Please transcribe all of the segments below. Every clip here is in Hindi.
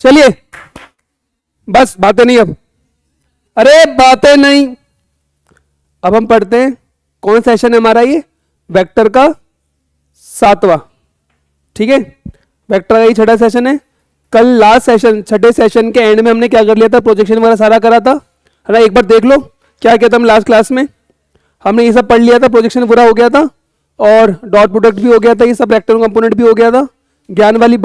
चलिए बस बातें नहीं अब, अरे बातें नहीं। अब हम पढ़ते हैं कौन सेशन है हमारा, ये वेक्टर का 7वां, ठीक है। वेक्टर का ये छठा सेशन है। कल लास्ट सेशन, छठे सेशन के एंड में हमने क्या कर लिया था, प्रोजेक्शन वगैरह सारा करा था, है ना। एक बार देख लो क्या किया था हम लास्ट क्लास में। हमने ये सब पढ़ लिया था, प्रोजेक्शन पूरा हो गया था और डॉट प्रोडक्ट भी हो गया था, ये सब रेक्टेंगुलर कंपोनेंट भी हो गया था, ज्ञान वाली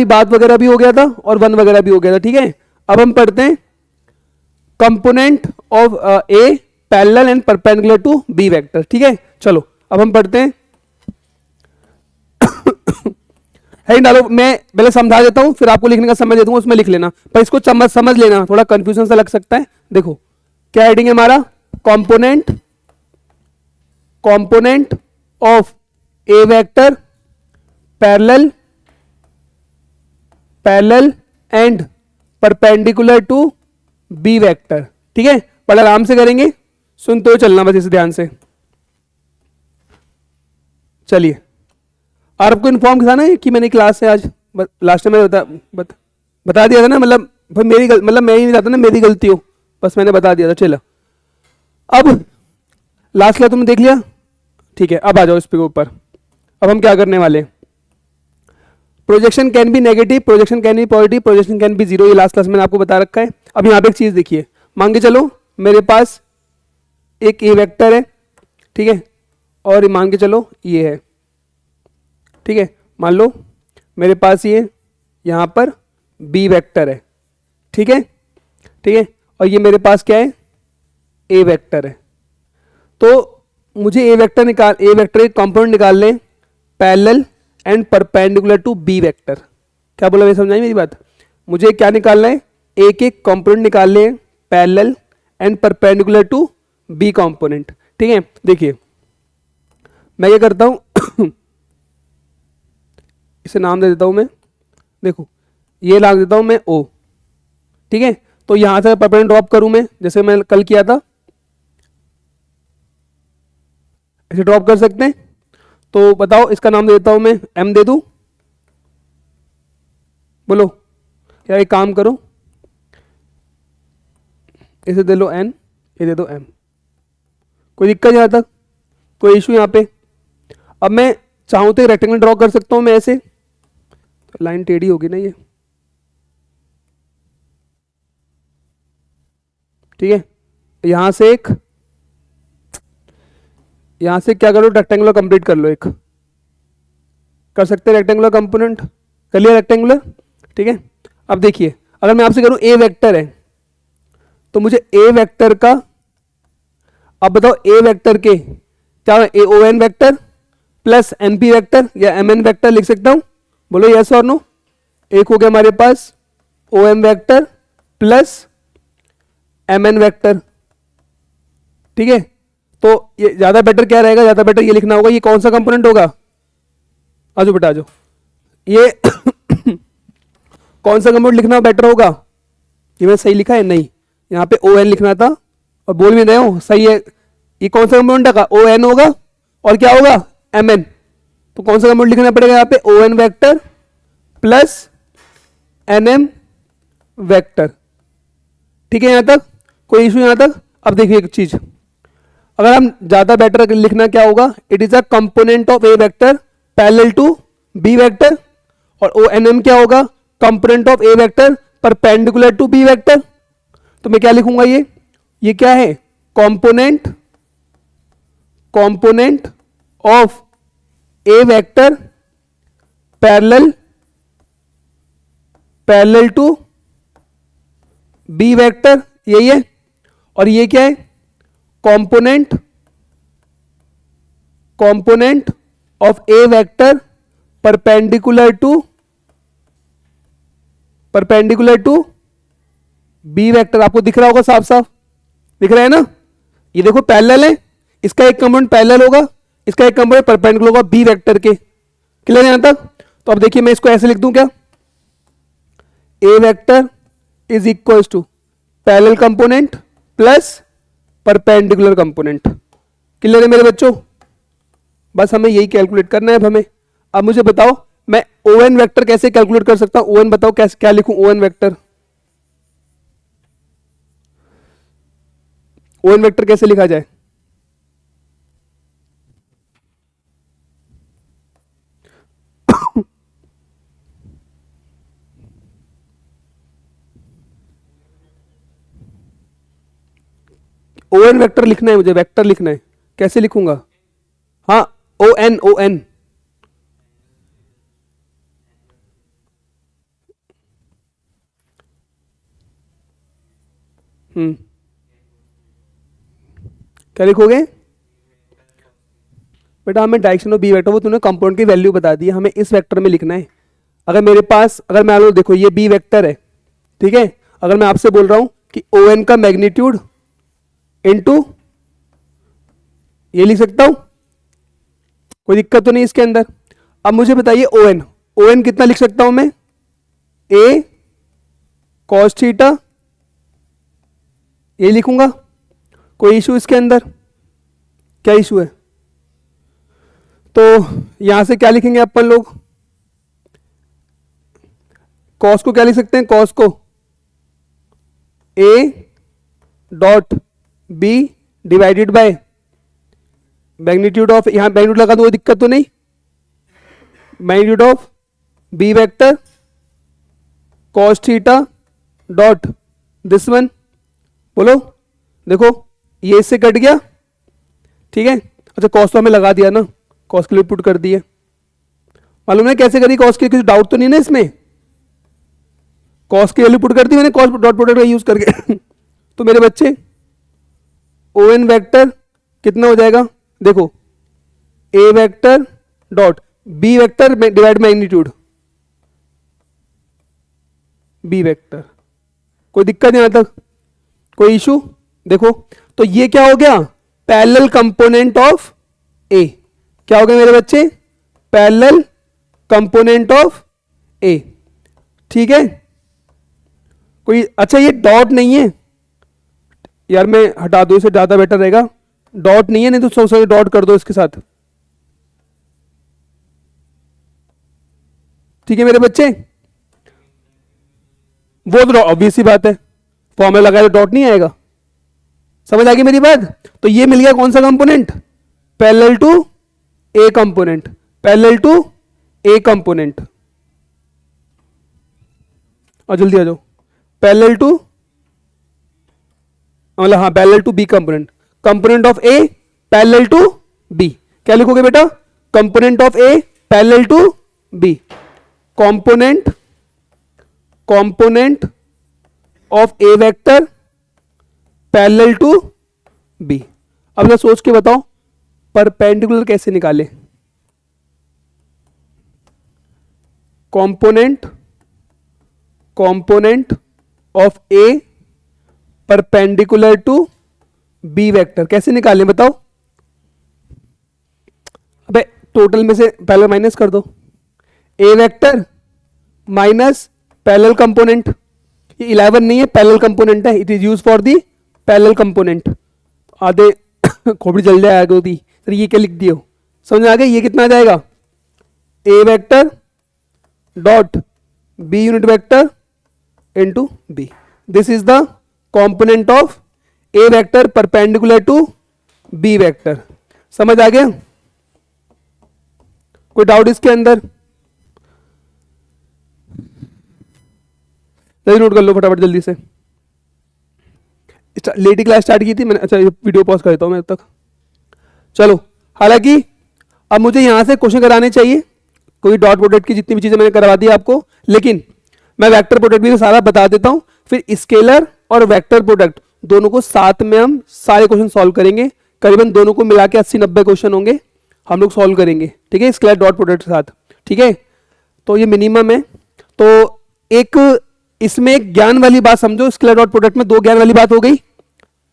बात वगैरह भी हो गया था और वन वगैरह भी हो गया था, ठीक है। अब हम पढ़ते हैं component of A parallel and perpendicular to B vector, ठीक है। चलो अब हम पढ़ते हैं। है डालो, मैं पहले समझा देता हूं फिर आपको लिखने का समय दे दूंगा, उसमें लिख लेना, पर इसको समझ लेना, थोड़ा कंफ्यूजन सा लग सकता है। देखो क्या हेडिंग है हमारा, component of A vector parallel and perpendicular to B vector, ठीक है। बड़ा आराम से करेंगे, सुनते हुए चलना बस इस ध्यान से। चलिए, और आपको इन्फॉर्म था ना कि मैंने क्लास से आज लास्ट में बता दिया था ना, मतलब मैं ही नहीं चाहता ना मेरी गलती हो, बस मैंने बता दिया था। चलो अब लास्ट क्लास तुमने देख लिया, ठीक है। अब आ जाओ इस पे ऊपर। अब हम क्या करने वाले, projection can be negative, projection can be positive, projection can be zero, ये लास्ट क्लास मैंने आपको बता रखा है। अब यहाँ पे एक चीज देखिए, मान के चलो मेरे पास एक ए वेक्टर है, ठीक है, और मान के चलो ये है, ठीक है। मान लो मेरे पास ये यहाँ पर बी वेक्टर है, ठीक है, ठीक है, और ये मेरे पास क्या है, ए वेक्टर है। तो मुझे ए वेक्टर के कंपोनेंट निकाल लें parallel and perpendicular to B vector. क्या बोला, मैं समझाई मेरी बात। मुझे क्या निकालना है, ए के कंपोनेंट निकाल लें parallel and perpendicular to B component, ठीक है। देखिए मैं क्या करता हूं इसे नाम दे देता हूं मैं, देखो ये नाम देता हूं मैं ओ, ठीक है। तो यहां से परपेंडिकुलर ड्रॉप करूं मैं, जैसे मैं कल किया था, ऐसे ड्रॉप कर सकते हैं। तो बताओ इसका नाम दे देता हूं मैं, एम दे दूं, बोलो यार एक काम करो, इसे दे लो एन, ये दे दो एम। कोई दिक्कत यहां तक, कोई इशू यहां पे। अब मैं चाहूं तो रेक्टेंगल ड्रॉ कर सकता हूं मैं ऐसे, तो लाइन टेढ़ी होगी ना ये, ठीक है। यहां से क्या करो, रेक्टेंगुलर कंप्लीट कर लो, एक कर सकते हैं रेक्टेंगुलर कंपोनेंट, कर लिया रेक्टेंगुलर, ठीक है। अब देखिए अगर मैं आपसे करूं ए वेक्टर है, तो मुझे ए वेक्टर का, अब बताओ ए वेक्टर के क्या, A O N vector plus N P vector या एम एन वेक्टर लिख सकता हूं, बोलो यस और नो। एक हो गया हमारे पास O M vector plus M N vector, ठीक है। तो ये ज्यादा बेटर क्या रहेगा, ज्यादा बेटर ये लिखना होगा, ये कौन सा कंपोनेंट होगा, आजो बेटा आजो, ये कौन सा कंपोनेंट लिखना बेटर होगा, ये मैं सही लिखा है नहीं, यहाँ पे ओ एन लिखना था, और बोल भी रहे हो सही है। ये कौन सा कंपोनेंट का, ओ एन होगा और क्या होगा, एम एन। तो कौन सा कंपोनेंट लिखना पड़ेगा यहाँ पे, O N vector plus N M vector, ठीक है। यहां तक कोई इशू यहां तक। अब देखिए एक चीज, अगर हम ज्यादा बेटर लिखना क्या होगा, it is a component of A vector parallel to B vector, और ओ एन एम क्या होगा, component of A vector perpendicular to B vector. तो मैं क्या लिखूंगा, ये क्या है, component of A vector parallel to B vector, यही है। और ये क्या है, component of A vector perpendicular to B vector. आपको दिख रहा होगा, साफ साफ दिख रहा है ना, ये देखो पैरेलल है, इसका एक कंपोनेंट पैरेलल होगा, इसका एक कंपोनेंट परपेंडिकुलर होगा बी वेक्टर के। क्लियर है यहां तक। तो अब देखिए मैं इसको ऐसे लिख दूं क्या, A vector is equal to parallel component plus perpendicular component. Clear है मेरे बच्चों, बस हमें यही कैलकुलेट करना है अब हमें। अब मुझे बताओ मैं ओ एन वैक्टर कैसे कैलकुलेट कर सकता हूं? ओ एन बताओ कैसे, क्या लिखूं O N vector? O N vector कैसे लिखा जाए? ओ एन वैक्टर लिखना है मुझे, वैक्टर लिखना है, कैसे लिखूंगा? हाँ, ओ एन, ओ एन। क्या लिखोगे बेटा? हमें डायरेक्शन ऑफ बी वेक्टर, वो तूने कंपाउंड की वैल्यू बता दी, हमें इस वेक्टर में लिखना है। अगर मेरे पास, अगर मान लो देखो ये बी वेक्टर है, ठीक है, अगर मैं आपसे बोल रहा हूं कि ओ एन का मैग्नीट्यूड इनटू, ये लिख सकता हूं, कोई दिक्कत तो नहीं इसके अंदर। अब मुझे बताइए ओ एन, ओ एन कितना लिख सकता हूं मैं? ए कॉस थीटा, ये लिखूंगा, कोई इशू इसके अंदर? क्या इशू है? तो यहां से क्या लिखेंगे अपन लोग? कॉस को क्या लिख सकते हैं? कॉस को A dot B divided by magnitude of, यहां मैग्नीट्यूड लगा दो, कोई दिक्कत तो नहीं? Magnitude of B vector cos theta dot this one. बोलो, देखो ये इससे कट गया, ठीक है। अच्छा कॉस तो हमें लगा दिया ना, कॉस के लिए पुट कर दिए, मालूम है कैसे करी कॉस के? किसी डाउट तो नहीं ना इसमें? कॉस की वैल्यू पुट कर दी मैंने, कॉस डॉट प्रोडक्ट का यूज करके। तो मेरे बच्चे ओ एन वैक्टर कितना हो जाएगा? देखो A vector dot B vector divide magnitude B vector, कोई दिक्कत नहीं यहां तक? कोई इशू? देखो तो ये क्या हो गया? पैरेलल कंपोनेंट ऑफ ए। क्या हो गया मेरे बच्चे? पैरेलल कंपोनेंट ऑफ ए, ठीक है। कोई, अच्छा ये डॉट नहीं है यार, मैं हटा दो इसे, ज्यादा बेटर रहेगा। डॉट नहीं है, नहीं तो सब डॉट कर दो इसके साथ, ठीक है मेरे बच्चे। वो तो ऑब्वियस सी बात है, फॉर्मूला लगाए तो डॉट नहीं आएगा, समझ आ गई मेरी बात? तो ये मिल गया कौन सा component? Parallel to A component, parallel to A component. और जल्दी आ जाओ, पैरेलल टू, मतलब हाँ parallel to B component, component of A parallel to B. क्या लिखोगे बेटा? Component of A parallel to B, component, component of A vector parallel to B. अब ना सोच के बताओ परपेंडिकुलर कैसे निकाले? Component, component of A perpendicular to B vector कैसे निकालें बताओ? अबे टोटल में से पहले माइनस कर दो, ए वेक्टर माइनस पैरेलल कंपोनेंट, ये 11 नहीं है, पैरेलल कंपोनेंट है, it is use for the parallel component. आधे खोपड़ी जल जाएगा होती, तो ये क्या लिख दियो? समझ आ गई? ये कितना आ जाएगा? A vector dot B unit vector into B, this is the component of A vector perpendicular to B vector. समझ आ गया? कोई डाउट इसके अंदर? जल्दी नोट कर लो फटाफट जल्दी से। लेट ही क्लास स्टार्ट की थी मैंने, अच्छा ये वीडियो पॉज कर देता हूं मैं तब तक। चलो, हालांकि अब मुझे यहां से क्वेश्चन कराने चाहिए, कोई डॉट प्रोडक्ट की जितनी भी चीजें मैंने करवा दी आपको, लेकिन मैं वेक्टर प्रोडक्ट भी सारा बता देता हूं, फिर स्केलर और वेक्टर प्रोडक्ट दोनों को साथ में हम सारे क्वेश्चन सॉल्व करेंगे। करीबन दोनों को मिला के 80-90 क्वेश्चन होंगे, हम लोग सॉल्व करेंगे, ठीक है, स्केलर डॉट प्रोडक्ट के साथ, ठीक है। तो ये मिनिमम है। तो एक इसमें एक ज्ञान वाली बात समझो, स्केलर डॉट प्रोडक्ट में दो ज्ञान वाली बात हो गई,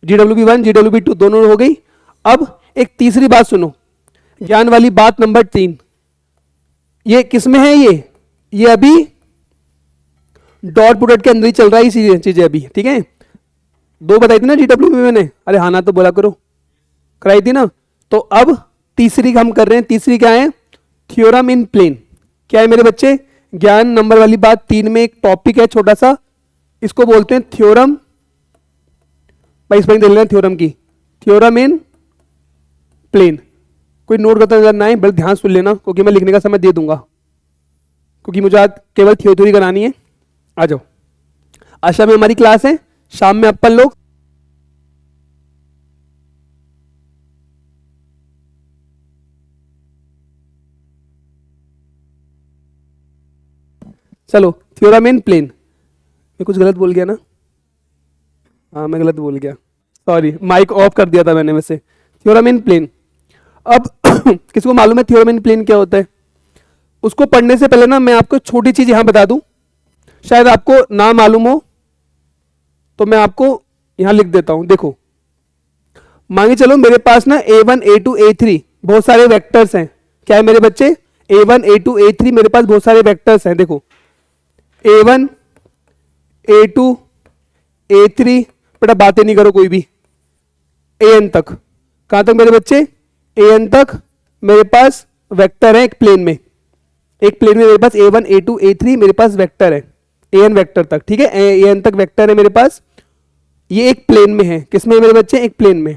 GWB1 GWB2 दोनों हो गई। अब एक तीसरी बात सुनो, ज्ञान वाली बात नंबर 3, ये किसमें है? ये अभी डॉट प्रोडक्ट के अंदर ही चल रहा है ये चीजें अभी, ठीक है। दो बताई थी ना GWB में मैंने, अरे हाँ ना तो बोला करो, कराई थी ना। तो अब तीसरी हम कर रहे हैं, तीसरी क्या है? Theorem in plane. क्या है मेरे बच्चे? ज्ञान नंबर वाली बात 3 में एक टॉपिक है छोटा सा, इसको बोलते हैं थ्योरम। भाई इस पर देख लेना थ्योरम की, थ्योरम इन प्लेन। कोई नोट करता नजर ना आए, बस ध्यान सुन लेना क्योंकि मैं लिखने का समय दे दूंगा, क्योंकि मुझे आज केवल थ्योरी करानी है। आ जाओ, आज शाम में हमारी क्लास है, शाम में अपन लोग चलो थ्योरम इन प्लेन। मैं कुछ गलत बोल गया ना? हाँ मैं गलत बोल गया, सॉरी, माइक ऑफ कर दिया था मैंने वैसे। Theorem in plane. अब किसी को मालूम है थ्योरम इन प्लेन क्या होता है? उसको पढ़ने से पहले ना मैं आपको छोटी चीज यहां बता दूं, शायद आपको ना मालूम हो, तो मैं आपको यहां लिख देता हूं। देखो, मांगे चलो मेरे पास ना a1 a2 a3 बहुत सारे वेक्टर्स हैं। क्या है मेरे बच्चे? a1 a2 a3 मेरे पास बहुत सारे वेक्टर्स हैं। देखो a1 a2 a3, बेटा बातें नहीं करो कोई भी, an तक। कहां तक मेरे बच्चे? an तक मेरे पास वेक्टर है एक प्लेन में। एक प्लेन में मेरे पास a1 a2 a3 मेरे पास वेक्टर है, an वेक्टर तक। ठीक है, an तक वेक्टर है मेरे पास, ये एक प्लेन में है। किसमें मेरे बच्चे? एक प्लेन में।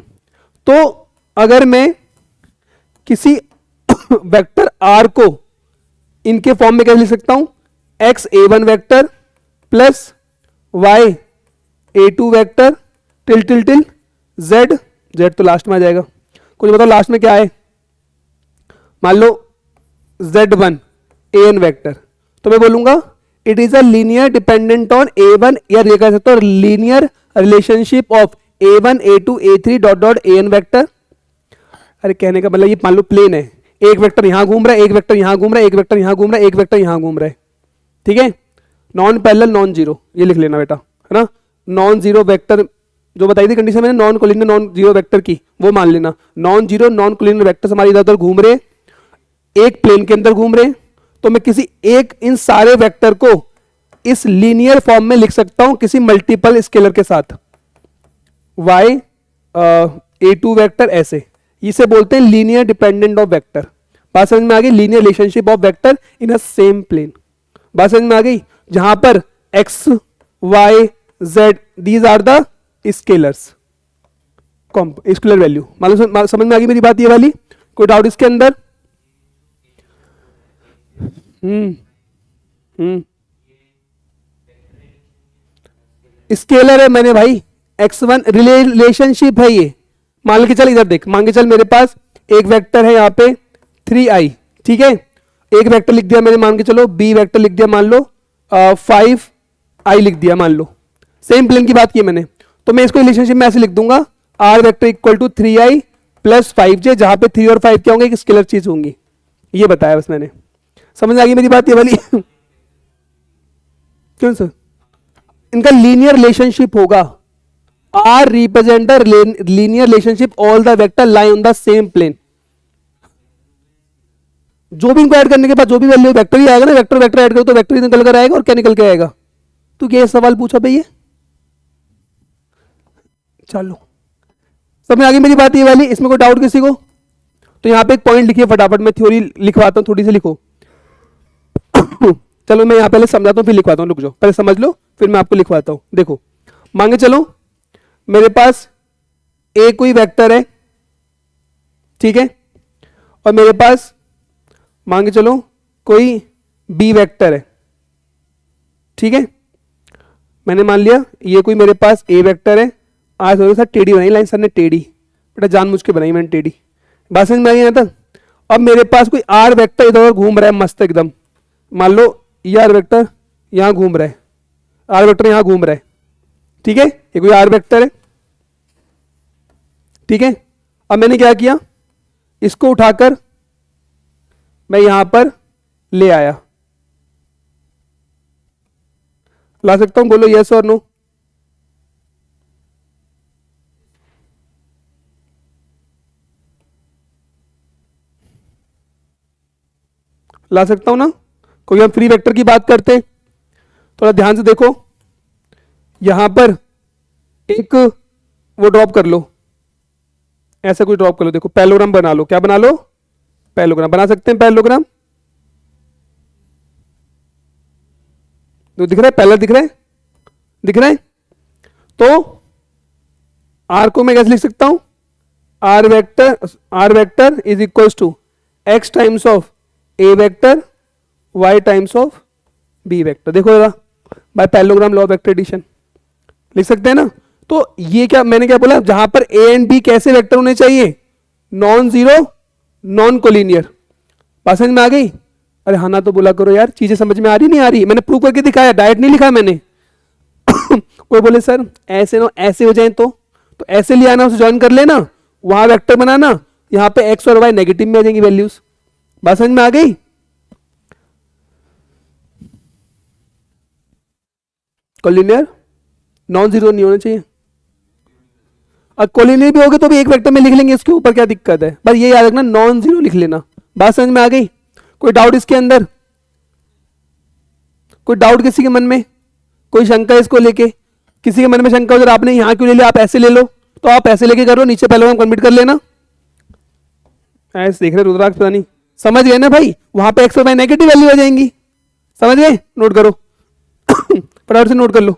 तो अगर मैं किसी वेक्टर r को इनके फॉर्म में कैसे लिख सकता हूं? x a1 vector plus y a2 vector till till till z, z तो लास्ट में आ जाएगा। कुछ बताओ लास्ट में क्या है? मान लो z1 an वेक्टर, तो मैं बोलूंगा it is a linear dependent on a1, या ये कह सकते हो linear relationship of a1 a2 a3 dot dot an vector. अरे कहने का मतलब ये मान लो प्लेन है, एक वेक्टर यहां घूम रहा है, एक वेक्टर यहां घूम रहा है, एक वेक्टर यहां घूम रहा है, एक वेक्टर यहां घूम रहा है। ठीक है, नॉन पैरेलल नॉन जीरो, ये लिख लेना बेटा, है ना। नॉन जीरो वेक्टर जो बताई थी कंडीशन मैंने non collinear non zero vector की, वो मान लेना। Non zero non collinear vector हमारे इधर उधर घूम रहे, एक प्लेन के अंदर घूम रहे, तो मैं किसी एक इन सारे वेक्टर को इस लीनियर फॉर्म में लिख सकता हूं किसी मल्टीपल स्केलर के साथ, y a2 वेक्टर ऐसे। इसे बोलते हैं लीनियर डिपेंडेंट ऑफ वेक्टर। बात समझ में आ गई? Linear relationship of vector in a same plane. बात समझ में आ गई? जहां पर x y z these are the scalars, scalar value. मालूम समझ में आ गई मेरी बात ये वाली? कोई डाउट इसके अंदर? स्केलर है मैंने भाई, x1 रिलेशनशिप है ये। मान के चल इधर देख, मान के चल मेरे पास एक वेक्टर है यहाँ पे 3i, ठीक है। एक वेक्टर लिख दिया मैंने, मान के चलो b वेक्टर लिख दिया, मान लो 5i लिख दिया, मान लो। सेम प्लेन की बात की मैंने, तो मैं इसको रिलेशनशिप में ऐसे लिख दूंगा r vector equal to 3i plus 5j, जहां पे 3 और 5 क्या होंगे? एक स्केलर चीज होंगी। ये बताया बस मैंने। समझ आ गई मेरी बात ये वाली? क्यों सर? इनका लीनियर रिलेशनशिप होगा। R represent the linear relationship all the vector lie on the same plane. जो भी इनको ऐड करने के बाद जो भी वैल्यू वेक्टर ही आएगा ना, वेक्टर वेक्टर ऐड करो तो वेक्टर ही निकल कर आएगा। और क्या निकल के आएगा? तू क्या सवाल पूछा भैया? चलो समझ आ गई मेरी बात ये वाली? इसमें कोई डाउट किसी को? तो यहां पे एक पॉइंट लिखिए फटाफट, मैं थ्योरी लिखवाता हूं, थोड़ी सी लिखो। चलो मैं यहां पहले समझाता हूं फिर लिखवाता हूं, रुक जाओ पहले समझ लो फिर मैं आपको लिखवाता हूं। देखो मांगे चलो मेरे पास ए कोई वेक्टर है, ठीक है, और मेरे पास मांगे चलो कोई बी वेक्टर है, ठीक है। मैंने मान लिया ये कोई मेरे पास ए वेक्टर है। आज थोड़ा सा टेढ़ी बनाई लाइन सर ने, टेढ़ी बेटा जानबूझ के बनाई मैंने टेढ़ी। बात समझ में आ गई ना? तक अब मेरे पास कोई आर वेक्टर इधर घूम रहा है मस्त एकदम। मान लो ये आर वेक्टर यहां घूम रहा है, आर वेक्टर यहां घूम रहा है, ठीक है। ये कोई आर वेक्टर है, ठीक है। अब मैंने क्या किया, इसको उठाकर मैं यहां पर ले आया। ला सकता हूं? बोलो यस और नो। ला सकता हूं ना? क्योंकि हम फ्री वेक्टर की बात करते हैं। थोड़ा ध्यान से देखो, यहां पर एक वो ड्रॉप कर लो, ऐसा कुछ ड्रॉप कर लो। देखो पैलोग्राम बना लो। क्या बना लो? पैलोग्राम बना सकते हैं। पैलोग्राम तो दिख रहा है, पहला दिख रहा है, दिख रहा है। तो आर को मैं कैसे लिख सकता हूं, R vector is equal to X times of A vector Y times of B vector. देखो जरा, by parallelogram law of vector addition लिख सकते हैं ना। तो ये क्या मैंने क्या बोला, जहां पर ए एंड बी कैसे वेक्टर होने चाहिए, नॉन जीरो नॉन कोलिनियर। बात समझ में आ गई? अरे हाँ ना तो बोला करो यार, चीजें समझ में आ रही नहीं आ रही, मैंने प्रूव करके दिखाया, डायरेक्ट नहीं लिखा मैंने। कोई बोले सर ऐसे ना ऐसे हो जाए तो ऐसे ले आना, उसे ज्वाइन कर लेना, वहां वेक्टर बनाना, यहां पे एक्स और वाई नेगेटिव में आ जाएंगी वैल्यूज। बात समझ में आ गई? कोलिनियर नॉन जीरो नहीं होना चाहिए। अब कोलिनियर भी होगे तो भी एक वेक्टर में लिख लेंगे, इसके ऊपर क्या दिक्कत है, बस ये याद रखना नॉन जीरो लिख लेना। बात समझ में आ गई? कोई डाउट इसके अंदर, कोई डाउट किसी के मन में, कोई शंका इसको लेके? किसी के मन में शंका हो जरा, आपने यहां क्यों ले लिया, आप ऐसे ले लो, तो आप ऐसे लेके करो, नीचे पहले हम कंप्लीट कर लेना। ऐसे देख रहे रुद्राक्ष, पता नहीं समझ गए ना भाई, वहां पे एक्स और वाई नेगेटिव वैल्यू आ जाएंगी, समझ गए? नोट करो। फटाफट से नोट कर लो।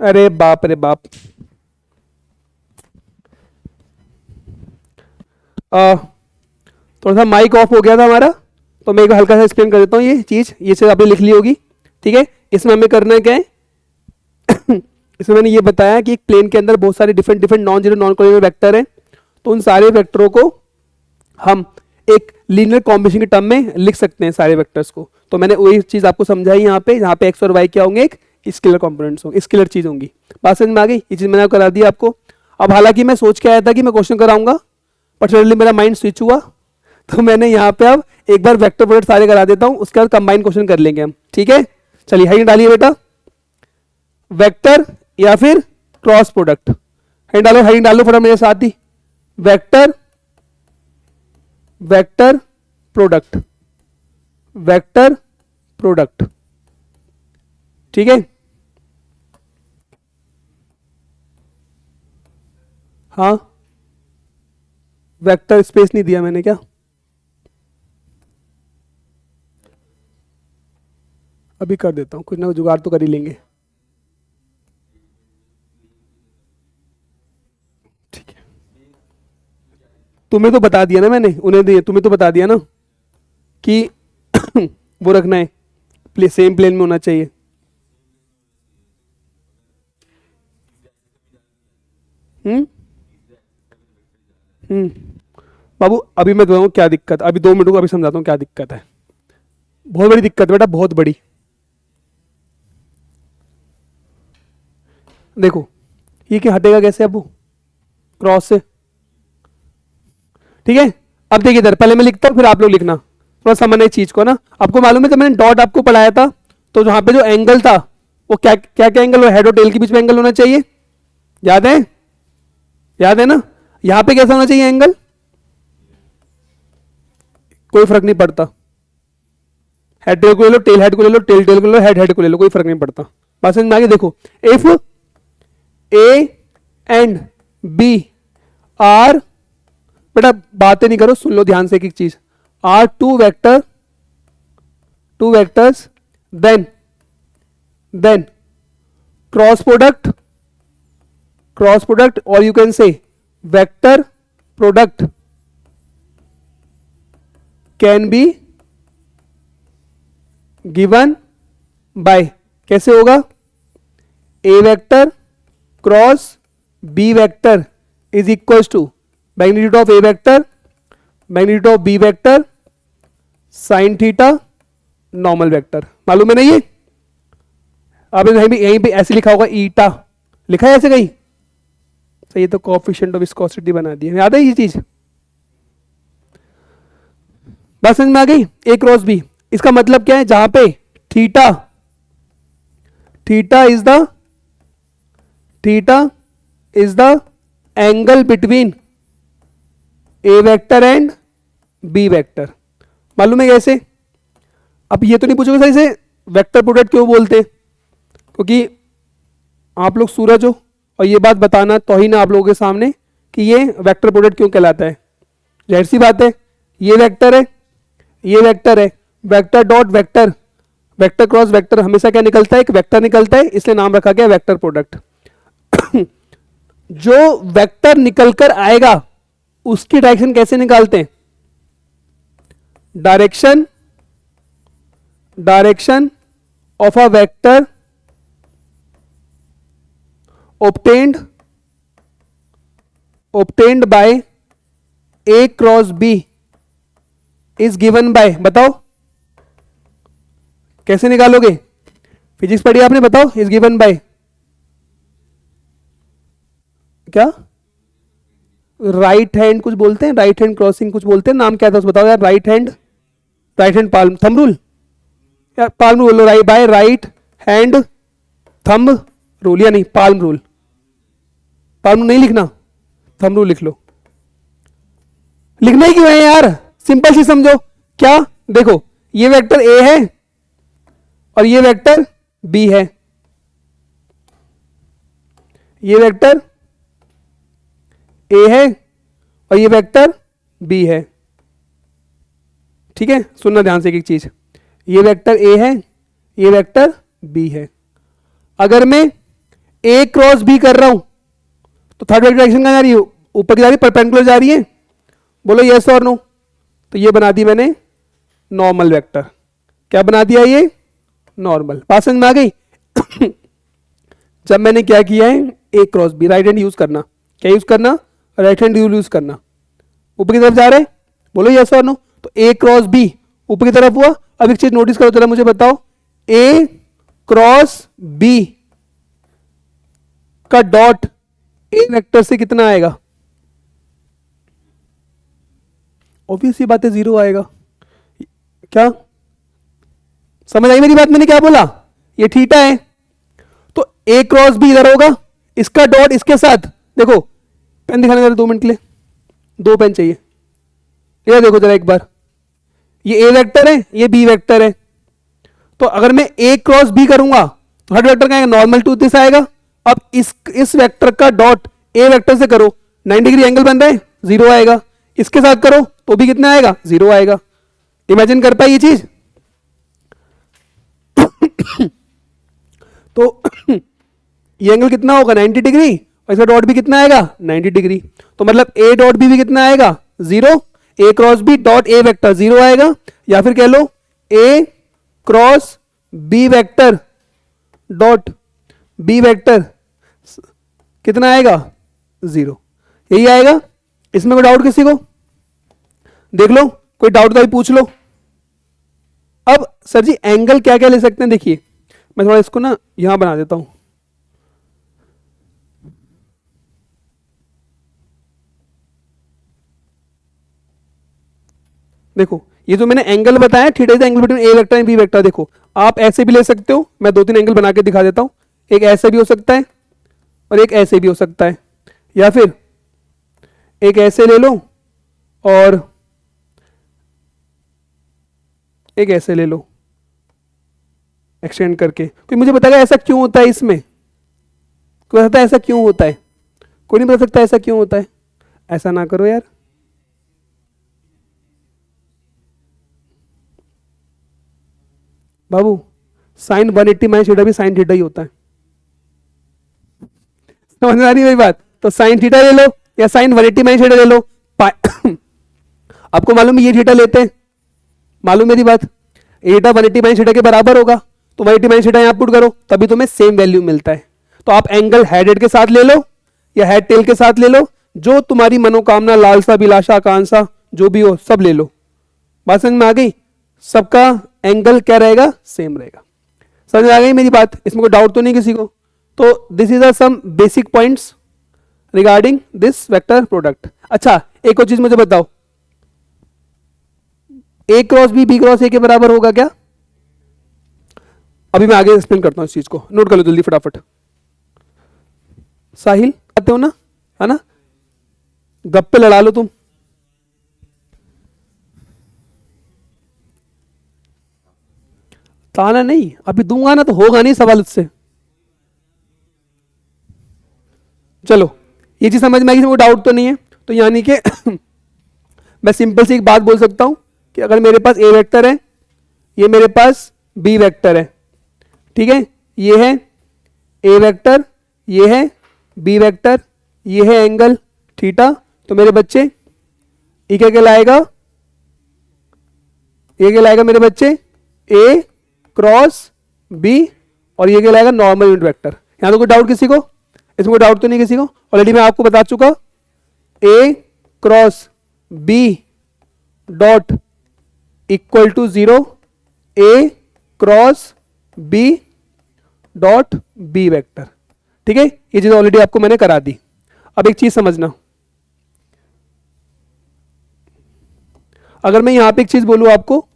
अरे बाप रे बाप। थोड़ा सा माइक ऑफ हो गया था हमारा, तो मैं एक हल्का सा एक्सप्लेन कर देता हूँ ये चीज़। ये चीज़ आपने लिख ली होगी, ठीक है। इसमें हमें करना क्या है इसमें मैंने ये बताया कि एक प्लेन के अंदर बहुत सारे different different non zero non collinear vector हैं, तो उन सारे वेक्टरों को हम एक लीनियर कॉम्बिनेशन के टर्म में लिख सकते हैं सारे वेक्टर्स को। तो मैंने वही चीज़ आपको समझाई यहाँ पे, जहाँ पे एक्स और वाई क्या होंगे, एक स्केलर कॉम्पोनेंट्स होंगे, स्केलर चीज़ होंगी। बात समझ में आ गई? ये चीज़ मैंने करा दी आपको। अब हालांकि मैं सोच के आया था कि मैं क्वेश्चन कराऊंगा, बट सडनली मेरा माइंड स्विच हुआ, तो मैंने यहाँ पे अब एक बार वेक्टर प्रोडक्ट सारे करा देता हूँ, उसके बाद कंबाइन क्वेश्चन कर लेंगे हम, ठीक है। चलिए हेडिंग डालिए बेटा, वेक्टर या फिर क्रॉस प्रोडक्ट। हेडिंग डालो, हेडिंग डालो फटाफट मेरे साथ ही, vector, vector product, vector product, ठीक है। हाँ, वेक्टर स्पेस नहीं दिया मैंने क्या? अभी कर देता हूं, कुछ ना कुछ जुगाड़ तो कर ही लेंगे, ठीक है। तुम्हें तो बता दिया ना मैंने, उन्हें दिए, तुम्हें तो बता दिया ना कि वो रखना है, सेम प्लेन में होना चाहिए। हम्म हम्म बाबू अभी मैं बताऊँ क्या दिक्कत, अभी 2 मिनट को अभी समझाता हूँ क्या दिक्कत है। बहुत बड़ी दिक्कत है बेटा, बहुत बड़ी। देखो ये क्या हटेगा कैसे अब वो क्रॉस से, ठीक है। अब देखिए इधर, पहले मैं लिखता हूँ फिर आप लोग लिखना, थोड़ा समझना इस चीज को ना। आपको मालूम है जब मैंने डॉट आपको पढ़ाया था, तो जहां पे जो एंगल था वो क्या क्या क्या एंगल, वो हेड और टेल के बीच में एंगल होना चाहिए, याद है? याद है ना? यहां पे कैसा होना चाहिए एंगल? कोई फर्क नहीं पड़ता, हेड टेल को ले लो, टेल हेड को ले लो, टेल टेल को ले लो, हेड हेड को ले लो, कोई फर्क नहीं पड़ता। बात समझ में आ गई? देखो, if A and B are, बेटा बातें नहीं करो, सुन लो ध्यान से एक एक चीज, are two vectors, then cross product और you can say vector product can be given by, कैसे होगा? A vector cross B vector is equal to magnitude of A vector magnitude of B vector sine theta normal vector. मालूम है ना ये? अब यहीं पे ऐसे लिखा होगा, ईटा लिखा है ऐसे कहीं? सही, तो कोएफिशिएंट ऑफ विस्कोसिटी बना दिया, याद है ये चीज? बात समझ में आ गई? ए क्रॉस बी, इसका मतलब क्या है? जहां पे theta theta is the angle between A vector and B vector. मालूम है कैसे? अब ये तो नहीं पूछोगे सही से वेक्टर प्रोडक्ट क्यों बोलते, क्योंकि आप लोग सूरज हो, और ये बात बताना तो ही ना आप लोगों के सामने कि ये वेक्टर प्रोडक्ट क्यों कहलाता है। जाहिर सी बात है, ये वेक्टर है, ये वेक्टर है, vector dot vector, vector cross vector हमेशा क्या निकलता है? एक वेक्टर निकलता है, इसलिए नाम रखा गया वेक्टर प्रोडक्ट। जो वेक्टर निकलकर आएगा उसकी डायरेक्शन कैसे निकालते हैं? Direction of a vector obtained by a cross b is given by, बताओ कैसे निकालोगे? फिजिक्स पढ़ी आपने, बताओ। इज गिवन बाय क्या? राइट हैंड कुछ बोलते हैं, राइट हैंड क्रॉसिंग कुछ बोलते हैं, नाम क्या था उस बताओ यार। Right hand palm thumb rule, यार पाल्म रूल बोलो, right by right hand thumb rule, या नहीं पाल्म रूल, पाल्म नहीं लिखना, थंब रूल लिख लो। लिखना ही क्यों है यार, सिंपल सी समझो। क्या? देखो ये वेक्टर ए है और ये वेक्टर बी है, ये वेक्टर ए है और ये वेक्टर बी है, ठीक है। सुनना ध्यान से एक चीज, ये वेक्टर ए है, ये वेक्टर बी है। अगर मैं ए क्रॉस बी कर रहा हूं तो थर्ड वेक्टर डायरेक्शन कहां जा रही है, ऊपर की जा रही है, परपेंडिकुलर जा रही है, बोलो यस और नो। तो ये बना दी मैंने नॉर्मल वेक्टर। क्या बना दिया ये, नॉर्मल। बात समझ में आ गई? जब मैंने क्या किया है, A cross B, right hand use करना। क्या यूज करना, राइट हैंड यूज करना। ऊपर की तरफ जा रहे हैं, बोलो यस और नो। तो ए क्रॉस बी ऊपर की तरफ हुआ। अब एक चीज नोटिस करो जरा, मुझे बताओ ए क्रॉस बी का डॉट ए वेक्टर से कितना आएगा? ऑब्वियस सी बात है, जीरो आएगा। क्या समझ आई मेरी बात? मैंने क्या बोला, ये थीटा है तो ए क्रॉस बी इधर होगा, इसका डॉट इसके साथ। देखो पेन दिखाने जरा 2 मिनट के लिए, 2 पेन चाहिए। ये देखो जरा एक बार, ये ए वेक्टर है, ये बी वेक्टर है। तो अगर मैं ए क्रॉस बी करूंगा तो हर वेक्टर का नॉर्मल टू दिस आएगा। अब इस वेक्टर का डॉट ए वेक्टर से करो, 90 डिग्री एंगल बन रहा है, जीरो आएगा। इसके साथ करो तो भी कितना आएगा, जीरो आएगा। इमेजिन कर पाए ये चीज? तो ये एंगल कितना होगा, 90 डिग्री, और इसका डॉट भी कितना आएगा, 90 डिग्री। तो मतलब ए डॉट बी भी कितना आएगा, zero. A cross B dot A vector zero आएगा, या फिर कह लो A cross B vector dot B vector कितना आएगा, जीरो। यही आएगा। इसमें कोई डाउट किसी को? देख लो, कोई डाउट तो पूछ लो। अब सर जी एंगल क्या क्या ले सकते हैं, देखिए मैं थोड़ा इसको ना यहां बना देता हूं। देखो ये जो मैंने एंगल बताया, theta is the angle between A vector and B vector. देखो आप ऐसे भी ले सकते हो, मैं 2-3 एंगल बना के दिखा देता हूं। एक ऐसे भी हो सकता है और एक ऐसे भी हो सकता है, या फिर एक ऐसे ले लो और एक ऐसे ले लो एक्सटेंड करके। कोई मुझे बताएगा ऐसा क्यों होता है इसमें? कोई बताता है ऐसा क्यों होता है? कोई नहीं बता सकता ऐसा क्यों होता है? ऐसा ना करो यार। बाबू साइन 180 माइनस थीटा भी साइन थीटा ही होता है। समझ में आ रही है मेरी बात? तो साइन थीटा ले लो या साइन 180 माइनस थीटा ले लो। आपको मालूम है ये थीटा लेते हैं, मालूम मेरी बात? थीटा 180 माइनस थीटा के बराबर होगा, तो 180 माइनस थीटा यहां पुट करो तभी तुम्हें सेम वैल्यू मिलता है। तो आप एंगल हेड हेड के साथ ले लो या हेड टेल के साथ ले लो, जो तुम्हारी मनोकामना, लालसा, अभिलाषा, आकांक्षा जो भी हो सब ले लो। बात समझ में आ गई? सबका एंगल क्या रहेगा, सेम रहेगा। समझ में आ गई मेरी बात? इसमें कोई डाउट तो नहीं किसी को? तो this is some basic points regarding this vector product. अच्छा एक और चीज मुझे बताओ, A cross B cross A के बराबर होगा क्या? अभी मैं आगे एक्सप्लेन करता हूं इस चीज को, नोट कर लो जल्दी फटाफट। साहिल आते हो ना, है ना? गप्पे लड़ा लो तुम। ताना नहीं, अभी दूंगा ना तो होगा नहीं सवाल उससे। चलो ये चीज समझ में आई, कोई डाउट तो नहीं है? तो यानी कि मैं सिंपल सी एक बात बोल सकता हूं कि अगर मेरे पास ए वेक्टर है, ये मेरे पास बी वेक्टर है, ठीक है, ये है ए वेक्टर, ये है बी वेक्टर, ये है एंगल थीटा, तो मेरे बच्चे ये क्या कहलाएगा, ये कहलाएगा मेरे बच्चे ए क्रॉस बी, और ये कहलाएगा नॉर्मल यूनिट वेक्टर। यहां तो कोई डाउट किसी को? इसमें कोई डाउट तो नहीं किसी को? ऑलरेडी मैं आपको बता चुका, A cross B dot equal to 0, A cross B dot B vector. ठीक है, ये चीज ऑलरेडी आपको मैंने करा दी। अब एक चीज समझना, अगर मैं यहां पे एक चीज बोलूं आपको,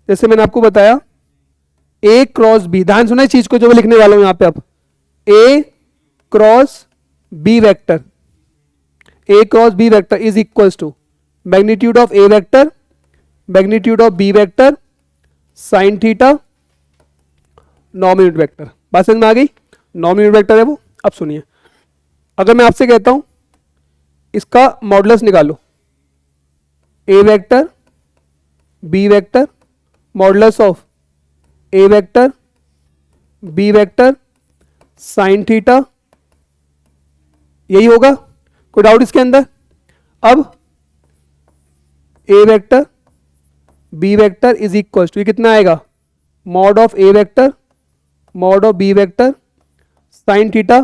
जैसे मैंने आपको बताया ए क्रॉस बी, ध्यान सुना इस चीज को जो मैं लिखने वाला हूं यहां पे। अब A cross B vector, A cross B vector is equals to magnitude of A vector, magnitude of B vector, sine theta, normal unit vector. बात समझ में आ गई? नॉर्मल यूनिट वेक्टर है वो। अब सुनिए, अगर मैं आपसे कहता हूं इसका मॉडुलस निकालो, A vector B vector modulus of A vector B vector sine theta, यही होगा, कोई डाउट इसके अंदर? अब A vector B vector is equal to, ये कितना आएगा, mod of A vector mod of B vector sine theta